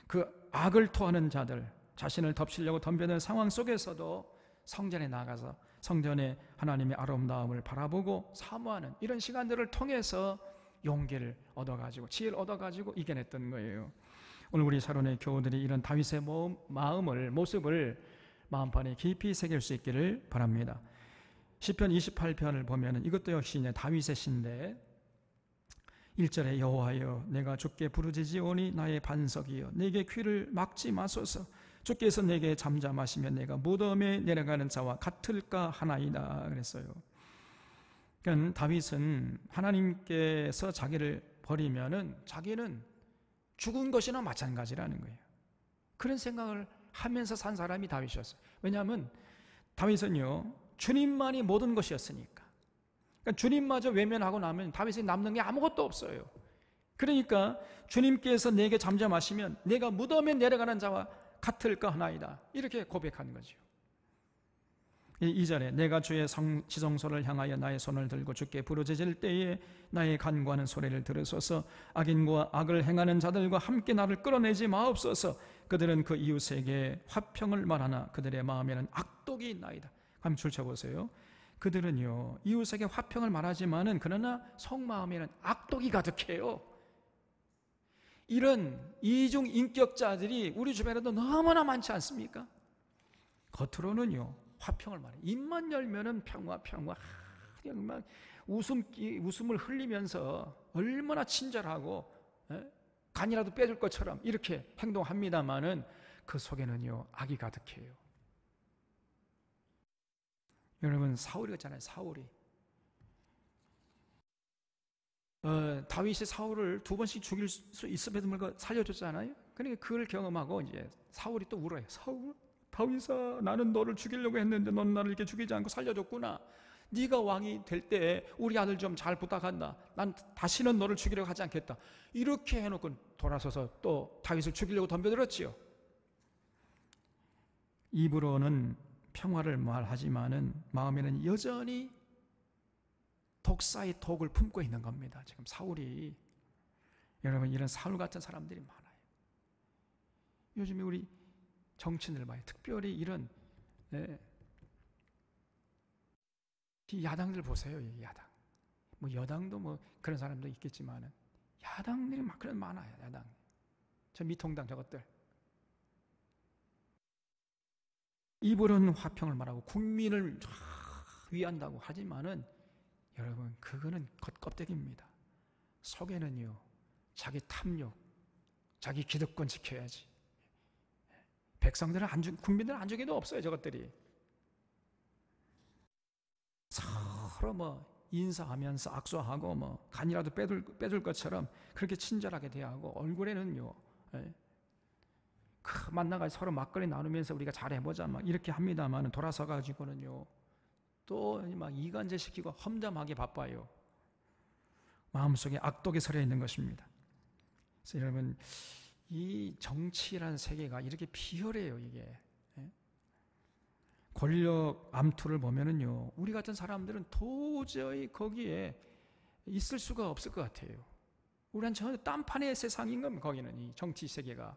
그 악을 토하는 자들, 자신을 덮치려고 덤벼드는 상황 속에서도 성전에 나가서 성전의 하나님의 아름다움을 바라보고 사모하는 이런 시간들을 통해서 용기를 얻어가지고 지혜를 얻어가지고 이겨냈던 거예요. 오늘 우리 사론의 교우들이 이런 다윗의 모습을 마음판에 깊이 새길 수 있기를 바랍니다. 시편 28편을 보면 이것도 역시 이제 다윗의 시인데 1절에 여호와여 내가 주께 부르짖으오니 나의 반석이여 내게 귀를 막지 마소서 주께서 내게 잠잠하시면 내가 무덤에 내려가는 자와 같을까 하나이다 그랬어요. 그러니까 다윗은 하나님께서 자기를 버리면은 자기는 죽은 것이나 마찬가지라는 거예요. 그런 생각을 하면서 산 사람이 다윗이었어요. 왜냐하면 다윗은요 주님만이 모든 것이었으니까. 그러니까 주님마저 외면하고 나면 다윗이 남는 게 아무것도 없어요. 그러니까 주님께서 내게 잠잠하시면 내가 무덤에 내려가는 자와 같을까 하나이다, 이렇게 고백한 거죠. 2절에 내가 주의 지성소를 향하여 나의 손을 들고 주께 부르짖을 때에 나의 간구하는 소리를 들으소서. 악인과 악을 행하는 자들과 함께 나를 끌어내지 마옵소서. 그들은 그 이웃에게 화평을 말하나 그들의 마음에는 악독이 있나이다. 한번 줄쳐보세요. 그들은요 이웃에게 화평을 말하지만은 그러나 속마음에는 악독이 가득해요. 이런 이중 인격자들이 우리 주변에도 너무나 많지 않습니까? 겉으로는요 화평을 말해. 입만 열면은 평화. 그냥 막 웃음을 흘리면서 얼마나 친절하고 간이라도 빼줄 것처럼 이렇게 행동합니다만은 그 속에는요 악이 가득해요. 여러분 사울이었잖아요. 사울이 다윗이 사울을 2번씩 죽일 수 있음에도 불구하고 살려줬잖아요. 그러니까 그걸 경험하고 이제 사울이 또 울어요. 사울, 다윗아 나는 너를 죽이려고 했는데 넌 나를 이렇게 죽이지 않고 살려줬구나. 네가 왕이 될 때 우리 아들 좀 잘 부탁한다. 난 다시는 너를 죽이려고 하지 않겠다. 이렇게 해놓고 돌아서서 또 다윗을 죽이려고 덤벼들었지요. 입으로는 평화를 말하지만은 마음에는 여전히 독사의 독을 품고 있는 겁니다. 지금 사울이. 여러분, 이런 사울 같은 사람들이 많아요. 요즘에 우리 정치인들 봐요. 특별히 이런 이 야당들 보세요. 이 야당. 뭐 여당도 뭐 그런 사람도 있겠지만은 야당들이 막 그런 많아요. 야당. 저 미통당 저것들. 입으로는 화평을 말하고 국민을 위한다고 하지만은 여러분, 그거는 겉껍데기입니다. 속에는요, 자기 탐욕, 자기 기득권 지켜야지. 백성들은 국민들은 안중에도 없어요, 저것들이. 서로 뭐 인사하면서 악수하고 뭐 간이라도 빼줄 것처럼 그렇게 친절하게 대하고, 얼굴에는요, 만나가지고 서로 막걸리 나누면서 우리가 잘해보자 막 이렇게 합니다만, 돌아서 가지고는요 또 막 이간질 시키고 험담하기 바빠요. 마음속에 악독이 서려 있는 것입니다. 그래서 여러분, 이 정치라는 세계가 이렇게 비열해요. 이게 권력 암투를 보면은요, 우리 같은 사람들은 도저히 거기에 있을 수가 없을 것 같아요. 우리는 전혀 딴판의 세상인 겁니다. 거기는 이 정치 세계가.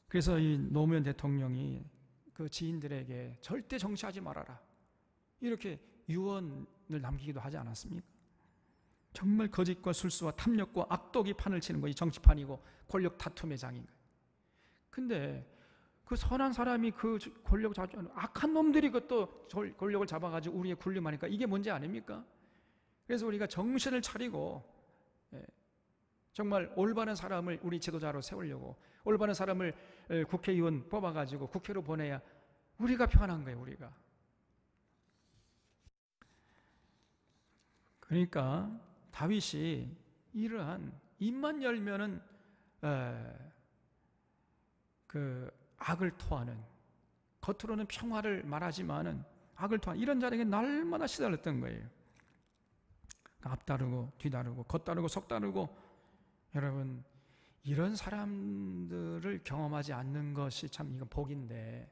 그래서 이 노무현 대통령이 그 지인들에게 절대 정치하지 말아라, 이렇게 유언을 남기기도 하지 않았습니까? 정말 거짓과 술수와 탐욕과 악독이 판을 치는 거, 이 정치판이고 권력 다툼의 장인 거예요. 근데 그 선한 사람이 그 권력 악한 놈들이 그것도 권력을 잡아가지고 우리의 군림하니까 이게 문제 아닙니까? 그래서 우리가 정신을 차리고 정말 올바른 사람을 우리 지도자로 세우려고, 올바른 사람을 국회의원 뽑아가지고 국회로 보내야 우리가 편한 거예요. 우리가. 그러니까 다윗이 이러한 입만 열면은 그 악을 토하는, 겉으로는 평화를 말하지만은 악을 토하는 이런 자에게 날마다 시달렸던 거예요. 앞다르고 뒤다르고 겉다르고 속다르고. 여러분, 이런 사람들을 경험하지 않는 것이 참 이건 복인데,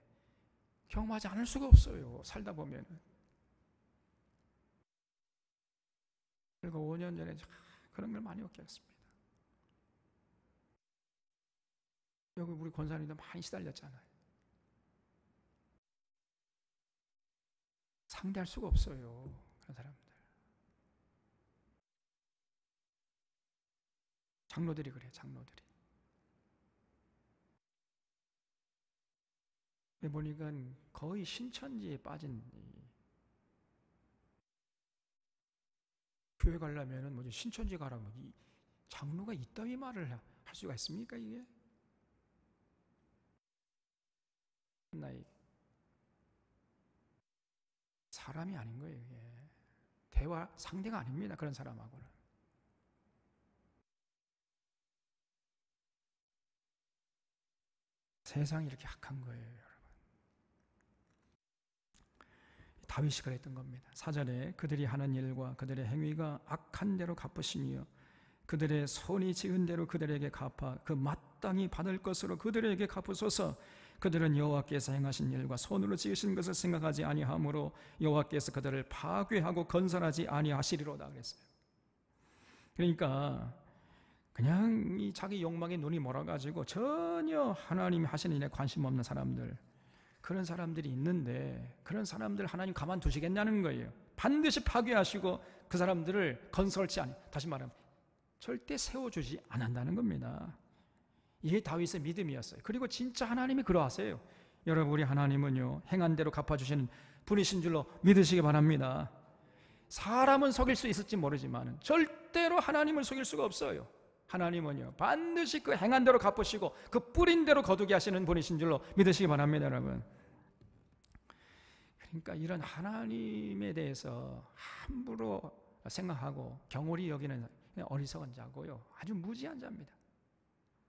경험하지 않을 수가 없어요. 살다 보면. 그리고 5년 전에 그런 걸 많이 겪었습니다. 여기 우리 권사님도 많이 시달렸잖아요. 상대할 수가 없어요. 그런 사람들. 장로들이 그래요. 장로들이. 보니까 거의 신천지에 빠진, 교회 가려면은 뭐지, 신천지 가라고, 이 장로가 이따위 말을 할 수가 있습니까? 이게 나이 사람이 아닌 거예요. 이게 대화 상대가 아닙니다. 그런 사람하고는. 세상이 이렇게 악한 거예요, 여러분. 다윗이 그랬던 겁니다. 4절에 그들이 하는 일과 그들의 행위가 악한 대로 갚으시며 그들의 손이 지은 대로 그들에게 갚아 그 마땅히 받을 것으로 그들에게 갚으소서. 그들은 여호와께서 행하신 일과 손으로 지으신 것을 생각하지 아니하므로 여호와께서 그들을 파괴하고 건설하지 아니하시리로다 그랬어요. 그러니까 그냥 이 자기 욕망에 눈이 멀어가지고 전혀 하나님이 하시는 일에 관심 없는 사람들, 그런 사람들이 있는데, 그런 사람들 하나님 가만두시겠냐는 거예요. 반드시 파괴하시고 그 사람들을 건설치 다시 말하면 절대 세워주지 않는다는 겁니다. 이게 다윗의 믿음이었어요. 그리고 진짜 하나님이 그러하세요. 여러분, 우리 하나님은요, 행한 대로 갚아주시는 분이신 줄로 믿으시기 바랍니다. 사람은 속일 수 있을지 모르지만 절대로 하나님을 속일 수가 없어요. 하나님은요, 반드시 그 행한 대로 갚으시고 그 뿌린 대로 거두게 하시는 분이신 줄로 믿으시기 바랍니다, 여러분. 그러니까 이런 하나님에 대해서 함부로 생각하고 경홀히 여기는 어리석은 자고요, 아주 무지한 자입니다.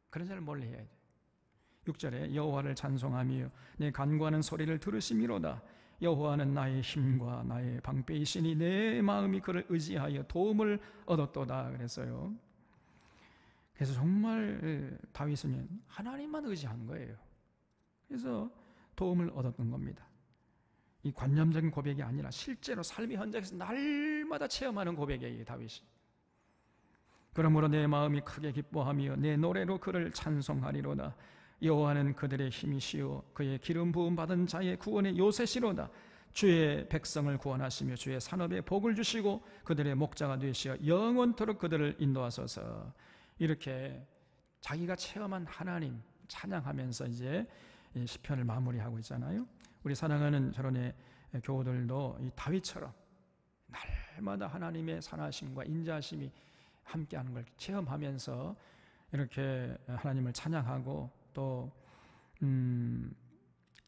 그런 자를 멀리 해야 돼요. 6절에 여호와를 찬송하며 내 간구하는 소리를 들으심이로다. 여호와는 나의 힘과 나의 방패이시니 내 마음이 그를 의지하여 도움을 얻었도다 그랬어요. 그래서 정말 다윗은 하나님만 의지한 거예요. 그래서 도움을 얻었던 겁니다. 이 관념적인 고백이 아니라 실제로 삶의 현장에서 날마다 체험하는 고백이에요, 다윗이. 그러므로 내 마음이 크게 기뻐하며 내 노래로 그를 찬송하리로다. 여호와는 그들의 힘이시오 그의 기름 부음 받은 자의 구원의 요새시로다. 주의 백성을 구원하시며 주의 산업에 복을 주시고 그들의 목자가 되시어 영원토록 그들을 인도하소서. 이렇게 자기가 체험한 하나님 찬양하면서 이제 시편을 마무리하고 있잖아요. 우리 사랑하는 저런의 교우들도 이 다윗처럼 날마다 하나님의 선하심과 인자하심이 함께하는 걸 체험하면서 이렇게 하나님을 찬양하고 또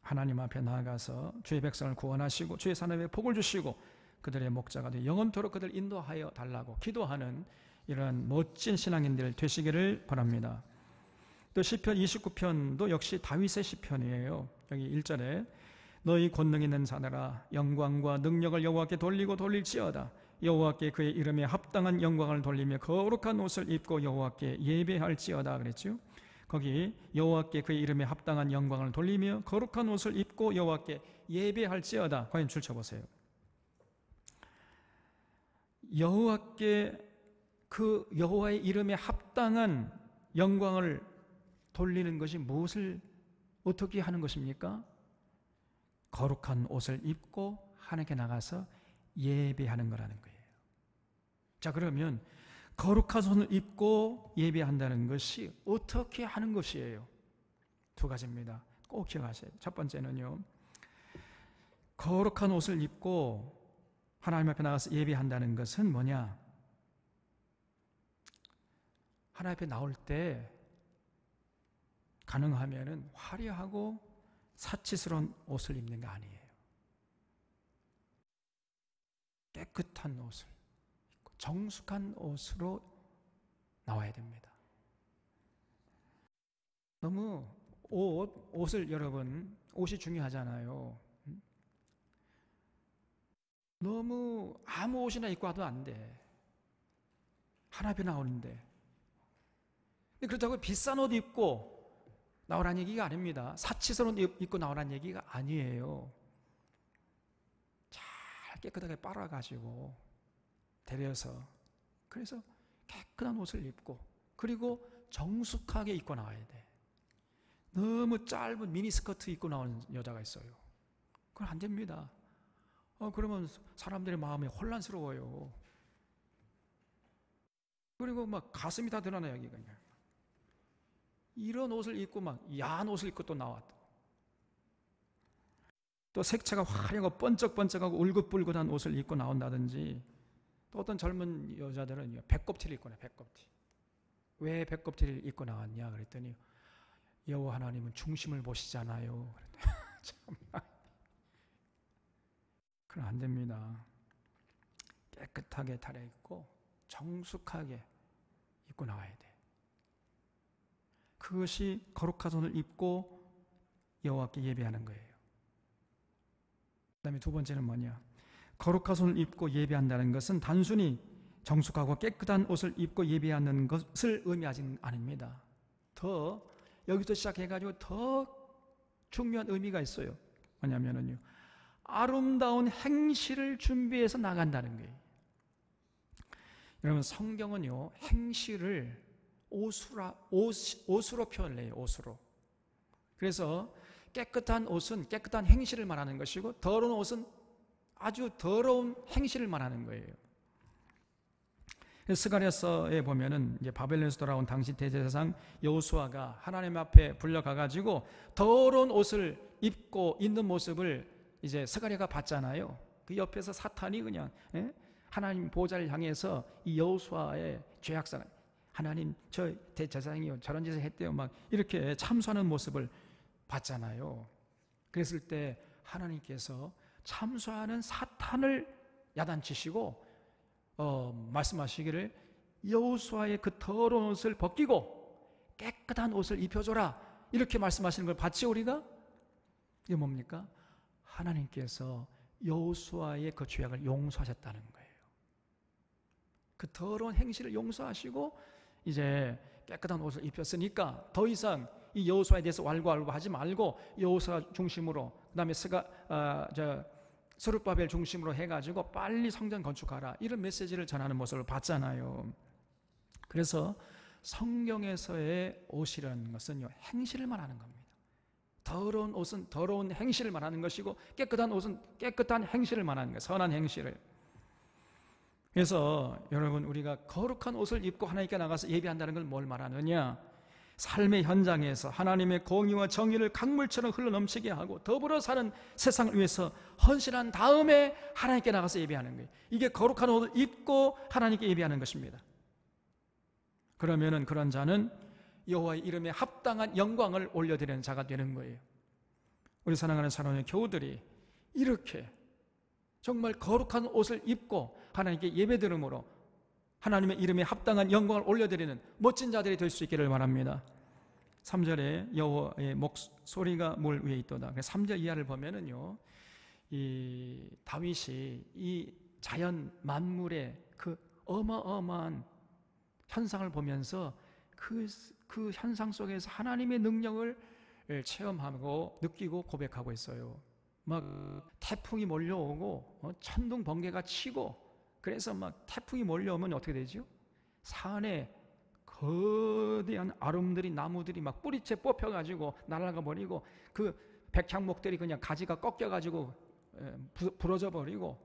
하나님 앞에 나아가서 주의 백성을 구원하시고 주의 산업에 복을 주시고 그들의 목자가 되어 영원토록 그들 인도하여 달라고 기도하는 이러한 멋진 신앙인들 되시기를 바랍니다. 또 시편 29편도 역시 다윗의 시편이에요. 여기 1절에 너희 권능 있는 자들아 영광과 능력을 여호와께 돌리고 돌릴지어다. 여호와께 그의 이름에 합당한 영광을 돌리며 거룩한 옷을 입고 여호와께 예배할지어다 그랬죠. 거기 여호와께 그의 이름에 합당한 영광을 돌리며 거룩한 옷을 입고 여호와께 예배할지어다. 과연 줄 쳐보세요. 여호와께 그 여호와의 이름에 합당한 영광을 돌리는 것이 무엇을 어떻게 하는 것입니까? 거룩한 옷을 입고 하나님께 나가서 예배하는 거라는 거예요. 자, 그러면 거룩한 옷을 입고 예배한다는 것이 어떻게 하는 것이에요? 두 가지입니다. 꼭 기억하세요. 첫 번째는요, 거룩한 옷을 입고 하나님 앞에 나가서 예배한다는 것은 뭐냐? 하나님 앞에 나올 때 가능하면은 화려하고 사치스러운 옷을 입는 거 아니에요. 깨끗한 옷을 입고 정숙한 옷으로 나와야 됩니다. 너무 옷을 여러분, 옷이 중요하잖아요. 너무 아무 옷이나 입고 와도 안 돼. 하나님 앞에 나오는데. 그렇다고 비싼 옷 입고 나오라는 얘기가 아닙니다. 사치스러운 옷 입고 나오라는 얘기가 아니에요. 잘 깨끗하게 빨아가지고 데려서 그래서 깨끗한 옷을 입고 그리고 정숙하게 입고 나와야 돼. 너무 짧은 미니스커트 입고 나오는 여자가 있어요. 그건 안 됩니다. 그러면 사람들의 마음이 혼란스러워요. 그리고 막 가슴이 다 드러나요, 여기가. 이런 옷을 입고 막 야한 옷을 입고 또 나와. 또 색채가 화려하고 번쩍번쩍하고 울긋불긋한 옷을 입고 나온다든지, 또 어떤 젊은 여자들은 배꼽티를 입고 나와요. 배꼽티. 왜 배꼽티를 입고 나왔냐 그랬더니 여호와 하나님은 중심을 보시잖아요. 정말 그럼 안 됩니다. 깨끗하게 차려입고 정숙하게 입고 나와야 돼. 그것이 거룩한 옷을 입고 여호와께 예배하는 거예요. 그 다음에 두 번째는 뭐냐? 거룩한 옷을 입고 예배한다는 것은 단순히 정숙하고 깨끗한 옷을 입고 예배하는 것을 의미하지는 않습니다. 더 여기서 시작해가지고 더 중요한 의미가 있어요. 뭐냐면요, 아름다운 행실을 준비해서 나간다는 거예요. 여러분, 성경은요 행실을 옷으로 표현을 해요. 옷으로. 그래서 깨끗한 옷은 깨끗한 행실을 말하는 것이고 더러운 옷은 아주 더러운 행실을 말하는 거예요. 스가랴서에 보면은 이제 바벨론에서 돌아온 당시 대제사장 여호수아가 하나님 앞에 불려가가지고 더러운 옷을 입고 있는 모습을 이제 스가랴가 봤잖아요. 그 옆에서 사탄이 그냥 하나님 보좌를 향해서 이 여호수아의 죄악상, 하나님 저 대제사장이요 저런 짓을 했대요 막 이렇게 참소하는 모습을 봤잖아요. 그랬을 때 하나님께서 참소하는 사탄을 야단치시고 말씀하시기를 여호수아의 그 더러운 옷을 벗기고 깨끗한 옷을 입혀줘라 이렇게 말씀하시는 걸 봤지 우리가? 이게 뭡니까? 하나님께서 여호수아의 그 죄악을 용서하셨다는 거예요. 그 더러운 행실을 용서하시고 이제 깨끗한 옷을 입혔으니까 더 이상 이 여호수아에 대해서 왈가왈부하지 말고 여호수아 중심으로, 그다음에 스룹바벨 중심으로 해가지고 빨리 성전 건축하라, 이런 메시지를 전하는 모습을 봤잖아요. 그래서 성경에서의 옷이라는 것은요, 행실을 말하는 겁니다. 더러운 옷은 더러운 행실을 말하는 것이고, 깨끗한 옷은 깨끗한 행실을 말하는 거예요. 선한 행실을. 그래서 여러분, 우리가 거룩한 옷을 입고 하나님께 나가서 예배한다는 걸 뭘 말하느냐? 삶의 현장에서 하나님의 공의와 정의를 강물처럼 흘러넘치게 하고 더불어 사는 세상을 위해서 헌신한 다음에 하나님께 나가서 예배하는 거예요. 이게 거룩한 옷을 입고 하나님께 예배하는 것입니다. 그러면은 그런 자는 여호와의 이름에 합당한 영광을 올려드리는 자가 되는 거예요. 우리 사랑하는 사랑하는 교우들이 이렇게 정말 거룩한 옷을 입고 하나님께 예배드림으로 하나님의 이름에 합당한 영광을 올려드리는 멋진 자들이 될 수 있기를 바랍니다. 3절에 여호와의 목소리가 물 위에 있도다. 3절 이하를 보면은요, 이 다윗이 이 자연 만물의 그 어마어마한 현상을 보면서 그 현상 속에서 하나님의 능력을 체험하고 느끼고 고백하고 있어요. 막 태풍이 몰려오고 천둥 번개가 치고, 그래서 막 태풍이 몰려오면 어떻게 되죠? 산에 거대한 아름들이, 나무들이 막 뿌리채 뽑혀가지고 날아가 버리고, 그 백향목들이 그냥 가지가 꺾여가지고 부러져 버리고,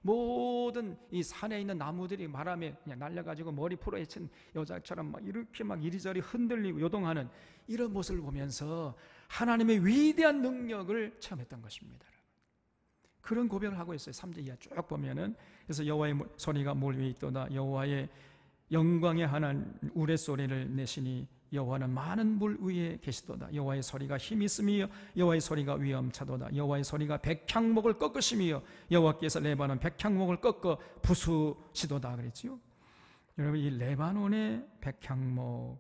모든 이 산에 있는 나무들이 바람에 그냥 날려가지고 머리 풀어헤친 여자처럼 막 이렇게 막 이리저리 흔들리고 요동하는 이런 모습을 보면서 하나님의 위대한 능력을 체험했던 것입니다. 그런 고백을 하고 있어요. 3절 이하 쭉 보면은. 그래서 여호와의 소리가 물 위에 있도다. 여호와의 영광의 하나님 우레소리를 내시니 여호와는 많은 물 위에 계시도다. 여호와의 소리가 힘이 있으며 여호와의 소리가 위엄차도다. 여호와의 소리가 백향목을 꺾으시며 여호와께서 레바논 백향목을 꺾어 부수시도다 그랬지요. 여러분, 이 레바논의 백향목은요,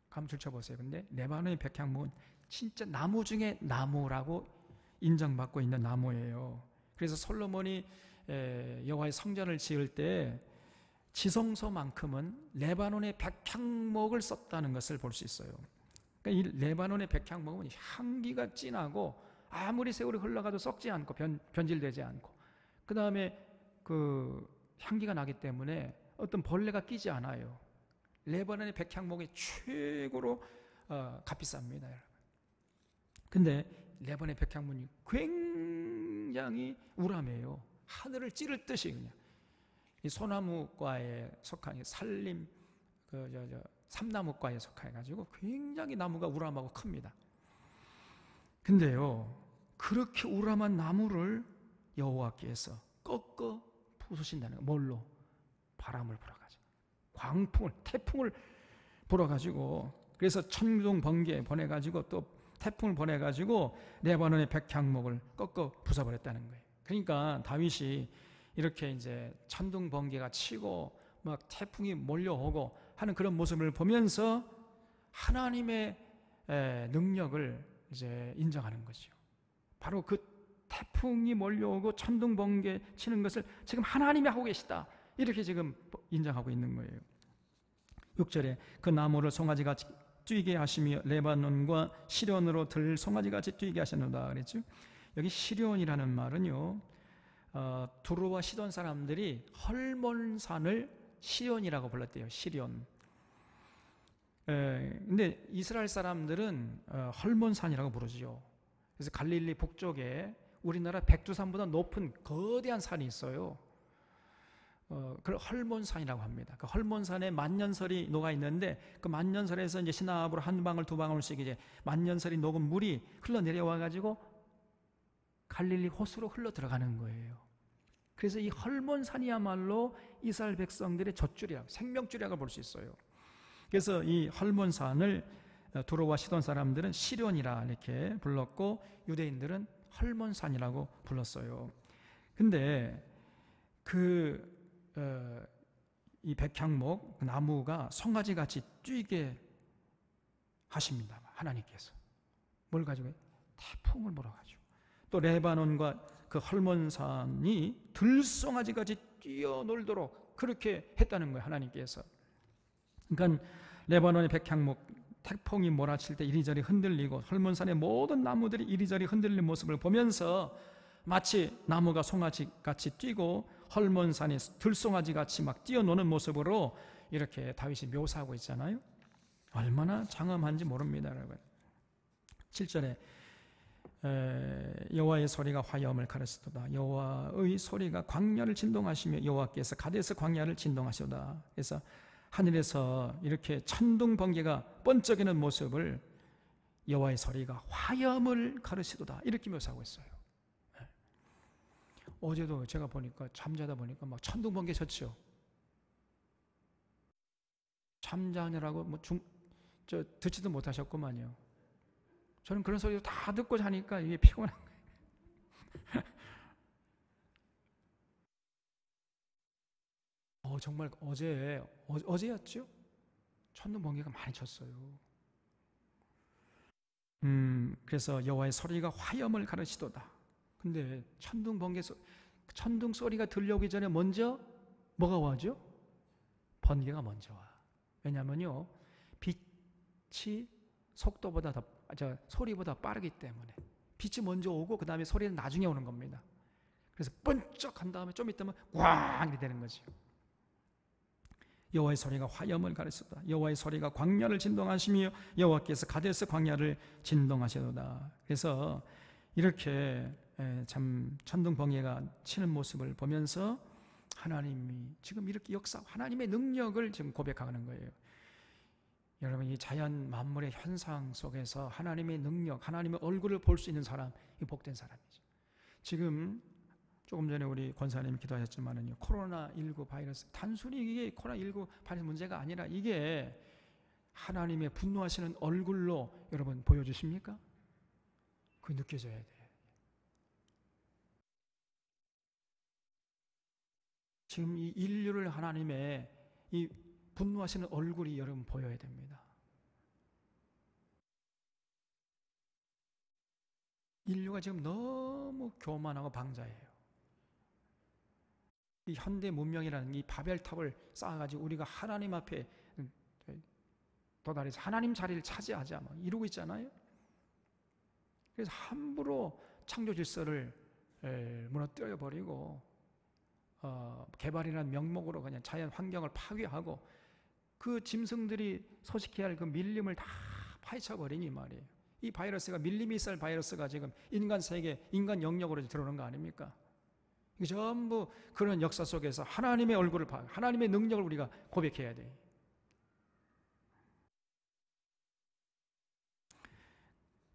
감출 쳐보세요. 근데 레바논의 백향목은 진짜 나무 중에 나무라고 인정받고 있는 나무예요. 그래서 솔로몬이 여호와의 성전을 지을 때 지성소만큼은 레바논의 백향목을 썼다는 것을 볼 수 있어요. 그러니까 이 레바논의 백향목은 향기가 진하고 아무리 세월이 흘러가도 썩지 않고 변질되지 않고, 그 다음에 그 향기가 나기 때문에 어떤 벌레가 끼지 않아요. 레바논의 백향목이 최고로 값비쌉니다, 여러분. 근데 레바논의 백향목이 굉장히 우람해요. 하늘을 찌를 듯이 그냥. 이 소나무과에 속한 산림, 삼나무과에 속해가지고 굉장히 나무가 우람하고 큽니다. 근데요, 그렇게 우람한 나무를 여호와께서 꺾어 부수신다는 거예요. 뭘로? 바람을 불어가지고, 광풍을, 태풍을 불어가지고, 그래서 천둥 번개 보내가지고 또 태풍을 보내가지고 레바논의 백향목을 꺾어 부숴버렸다는 거예요. 그러니까 다윗이 이렇게 이제 천둥 번개가 치고 막 태풍이 몰려오고 하는 그런 모습을 보면서 하나님의 능력을 이제 인정하는 거죠. 바로 그 태풍이 몰려오고 천둥 번개 치는 것을 지금 하나님이 하고 계시다, 이렇게 지금 인정하고 있는 거예요. 6절에 그 나무를 송아지같이 뛰게 하시며 레바논과 시련으로 들 송아지같이 뛰게 하셨노다 그랬죠. 여기 시련이라는 말은요, 두로와 시돈 사람들이 헐몬산을 시련이라고 불렀대요. 시련. 근데 이스라엘 사람들은 헐몬산이라고 부르죠. 그래서 갈릴리 북쪽에 우리나라 백두산보다 높은 거대한 산이 있어요. 그걸 헐몬산이라고 합니다. 그 헐몬산에 만년설이 녹아 있는데, 그 만년설에서 이제 시나브로 한 방울 두 방울씩 이제 만년설이 녹은 물이 흘러 내려와 가지고 갈릴리 호수로 흘러 들어가는 거예요. 그래서 이 헐몬산이야말로 이스라엘 백성들의 젖줄이라고, 생명줄이라고 볼 수 있어요. 그래서 이 헐몬산을 두로와 시돈 사람들은 시련이라 이렇게 불렀고, 유대인들은 헐몬산이라고 불렀어요. 근데 이 백향목 나무가 송아지같이 뛰게 하십니다. 하나님께서 뭘 가지고? 태풍을 몰아가지고. 또 레바논과 그 헐몬산이 들송아지같이 뛰어놀도록 그렇게 했다는 거예요, 하나님께서. 그러니까 레바논의 백향목 태풍이 몰아칠 때 이리저리 흔들리고 헐몬산의 모든 나무들이 이리저리 흔들리는 모습을 보면서 마치 나무가 송아지같이 뛰고 헐몬산이 들송아지같이 막 뛰어노는 모습으로 이렇게 다윗이 묘사하고 있잖아요. 얼마나 장엄한지 모릅니다, 여러분. 7절에 여호와의 소리가 화염을 가르치도다. 여호와의 소리가 광야를 진동하시며 여호와께서 가데스 광야를 진동하시도다. 그래서 하늘에서 이렇게 천둥 번개가 번쩍이는 모습을 여호와의 소리가 화염을 가르치도다 이렇게 묘사하고 있어요. 어제도 제가 보니까 잠자다 보니까 막 천둥 번개 쳤죠. 잠자느라고 듣지도 못하셨구만요. 저는 그런 소리도 다 듣고 자니까 이게 피곤한 거예요. 정말 어제였죠? 천둥 번개가 많이 쳤어요. 그래서 여호와의 소리가 화염을 가르치도다. 근데 천둥 소리가 들려오기 전에 먼저 뭐가 와죠? 번개가 먼저 와. 왜냐면요, 빛이 소리보다 빠르기 때문에 빛이 먼저 오고 그 다음에 소리는 나중에 오는 겁니다. 그래서 번쩍한 다음에 좀 있다면 꽝 이렇게 되는 거죠. 여호와의 소리가 화염을 가르치도다. 여호와의 소리가 광야를 진동하시며 여호와께서 가데스 광야를 진동하시도다. 그래서 이렇게 참 천둥 번개가 치는 모습을 보면서 하나님이 지금 이렇게 하나님의 능력을 지금 고백하는 거예요. 여러분, 이 자연 만물의 현상 속에서 하나님의 능력, 하나님의 얼굴을 볼 수 있는 사람, 이 복된 사람이죠. 지금 조금 전에 우리 권사님이 기도하셨지만은요, 코로나19 바이러스, 단순히 이게 코로나19 바이러스 문제가 아니라 이게 하나님의 분노하시는 얼굴로 여러분 보여주십니까? 그게 느껴져야 돼요. 지금 이 인류를 하나님의 이 분노하시는 얼굴이 여러분 보여야 됩니다. 인류가 지금 너무 교만하고 방자해요. 이 현대 문명이라는 이 바벨탑을 쌓아가지고 우리가 하나님 앞에 도달해서 하나님 자리를 차지하자 막 이러고 있잖아요. 그래서 함부로 창조 질서를 무너뜨려 버리고 개발이라는 명목으로 그냥 자연 환경을 파괴하고 그 짐승들이 소식해야 할 그 밀림을 다 파헤쳐 버리니 말이에요. 이 바이러스가 밀리미살 바이러스가 지금 인간 세계, 인간 영역으로 들어오는 거 아닙니까? 이게 전부 그런 역사 속에서 하나님의 얼굴을 하나님의 능력을 우리가 고백해야 돼요.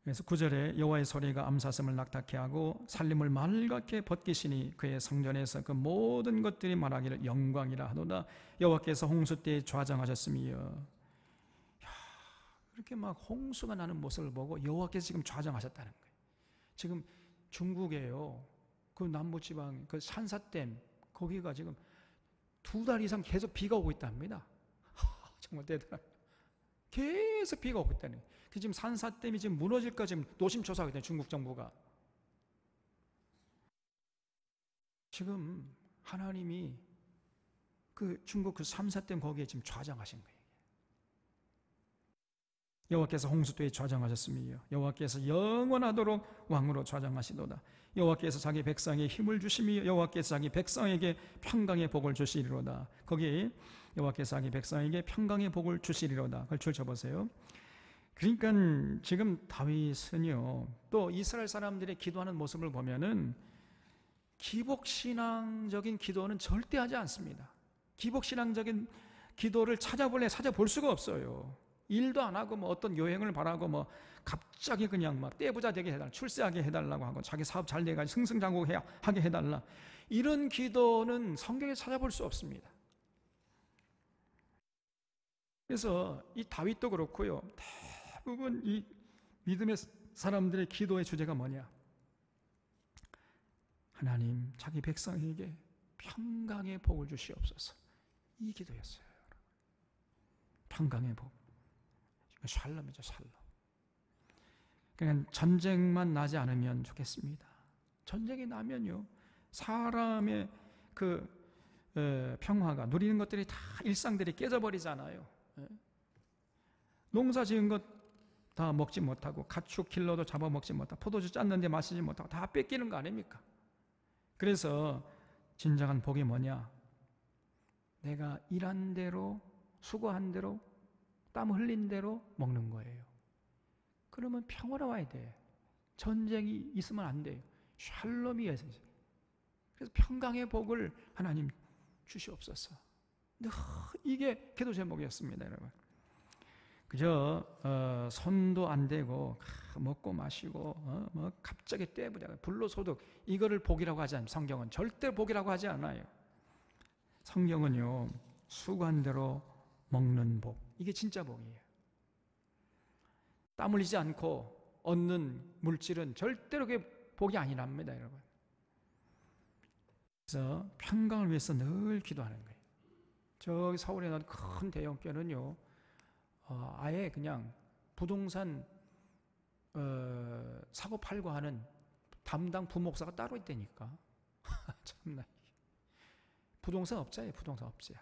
그래서 9절에 여호와의 소리가 암사슴을 낙타케 하고 살림을 맑게 벗기시니 그의 성전에서 그 모든 것들이 말하기를 영광이라 하도다. 여호와께서 홍수 때에 좌정하셨으며, 그렇게 막 홍수가 나는 모습을 보고 여호와께서 지금 좌정하셨다는 거예요. 지금 중국에요, 그 남부지방 그 산사댐 거기가 지금 2달 이상 계속 비가 오고 있답니다. 정말 대단합니다. 계속 비가 오고 있다는 거예요. 지금 산사댐이 지금 무너질까 지금 노심초사하고 있잖아요, 중국 정부가. 지금 하나님이 그 중국 그 산사댐 거기에 지금 좌정하신 거예요. 여호와께서 홍수때에 좌정하셨으며 여호와께서 영원하도록 왕으로 좌정하시도다. 여호와께서 자기 백성에게 힘을 주시며 여호와께서 자기 백성에게 평강의 복을 주시리로다. 거기 여호와께서 자기 백성에게 평강의 복을 주시리로다. 그걸 줄쳐보세요. 그러니까 지금 다윗은요, 또 이스라엘 사람들의 기도하는 모습을 보면은 기복신앙적인 기도는 절대 하지 않습니다. 기복신앙적인 기도를 찾아볼 수가 없어요. 일도 안 하고 뭐 어떤 요행을 바라고 뭐 갑자기 그냥 막 떼부자 되게 해달라, 출세하게 해달라고 하고 자기 사업 잘 돼가지고 승승장구하게 해달라, 이런 기도는 성경에 찾아볼 수 없습니다. 그래서 이 다윗도 그렇고요, 대부분 이 믿음의 사람들의 기도의 주제가 뭐냐? 하나님, 자기 백성에게 평강의 복을 주시옵소서, 이 기도였어요. 평강의 복, 샬롬이죠, 샬롬. 그냥 전쟁만 나지 않으면 좋겠습니다. 전쟁이 나면요, 사람의 그 평화가, 누리는 것들이 다 일상들이 깨져버리잖아요. 농사 지은 것 다 먹지 못하고, 가축 길러도 잡아먹지 못하고, 포도주 짰는데 마시지 못하고 다 뺏기는 거 아닙니까? 그래서 진정한 복이 뭐냐? 내가 일한 대로, 수고한 대로, 땀 흘린 대로 먹는 거예요. 그러면 평화로워야 돼. 전쟁이 있으면 안 돼요. 샬롬이 있어요. 그래서 평강의 복을 하나님 주시옵소서. 이게 기도 제목이었습니다, 여러분. 그저 손도 안 대고 먹고 마시고 뭐 갑자기 떼부자 불로소득, 이거를 복이라고 하지 않아요. 성경은 절대 복이라고 하지 않아요. 성경은요, 수고한 대로 먹는 복, 이게 진짜 복이에요. 땀 흘리지 않고 얻는 물질은 절대로 그게 복이 아니랍니다, 여러분. 그래서 평강을 위해서 늘 기도하는 거예요. 저기 서울에 있는 큰 대형교회는요, 아예 그냥 부동산 사고 팔고 하는 담당 부목사가 따로 있다니까. 참나. 부동산 업자예요, 부동산 업자.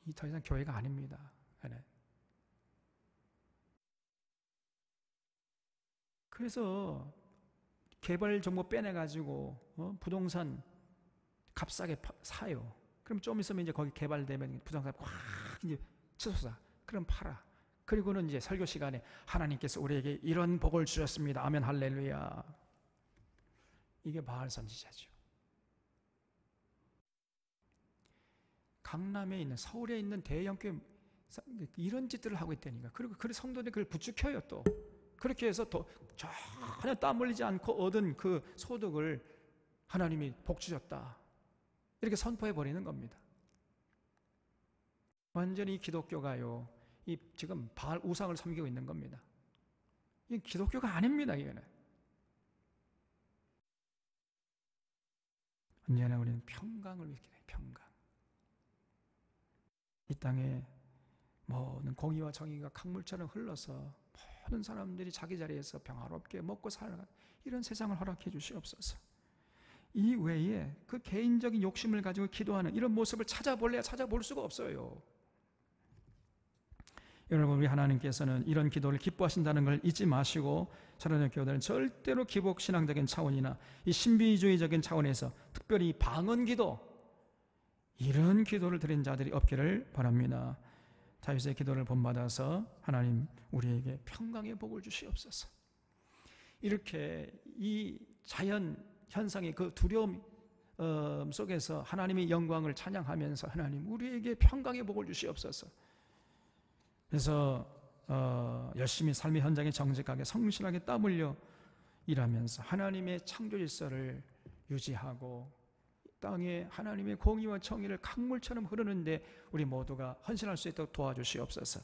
이 더 이상 교회가 아닙니다. 네. 그래서 개발 정보 빼내가지고 부동산 값싸게 사요. 그럼 좀 있으면 이제 거기 개발되면 부동산 확 이제 치솟아. 그럼 팔아. 그리고는 이제 설교 시간에 하나님께서 우리에게 이런 복을 주셨습니다. 아멘 할렐루야. 이게 바알 선지자죠. 강남에 있는, 서울에 있는 대형교회 이런 짓들을 하고 있다니까. 그리고 그 성도들이 그걸 부추겨요. 또 그렇게 해서 또 전혀 땀 흘리지 않고 얻은 그 소득을 하나님이 복 주셨다, 이렇게 선포해 버리는 겁니다. 완전히 기독교가요, 이 지금 바알 우상을 섬기고 있는 겁니다. 이 기독교가 아닙니다. 이거는 언제나 우리는 평강을 위해 기도해요. 평강. 이 땅에 모든 공의와 정의가 강물처럼 흘러서 모든 사람들이 자기 자리에서 평화롭게 먹고 살아가는 이런 세상을 허락해 주시옵소서. 이 외에 그 개인적인 욕심을 가지고 기도하는 이런 모습을 찾아볼래야 찾아볼 수가 없어요. 여러분, 우리 하나님께서는 이런 기도를 기뻐하신다는 걸 잊지 마시고, 사랑하는 교회들은 절대로 기복신앙적인 차원이나 이 신비주의적인 차원에서 특별히 방언기도, 이런 기도를 드린 자들이 없기를 바랍니다. 자유의 기도를 본받아서 하나님 우리에게 평강의 복을 주시옵소서. 이렇게 이 자연 현상의 그 두려움 속에서 하나님의 영광을 찬양하면서 하나님 우리에게 평강의 복을 주시옵소서. 그래서 열심히 삶의 현장에 정직하게 성실하게 땀 흘려 일하면서 하나님의 창조 질서를 유지하고 땅에 하나님의 공의와 정의를 강물처럼 흐르는데 우리 모두가 헌신할 수 있도록 도와주시옵소서.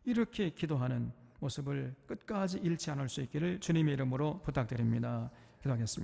이렇게 기도하는 모습을 끝까지 잃지 않을 수 있기를 주님의 이름으로 부탁드립니다. 기도하겠습니다.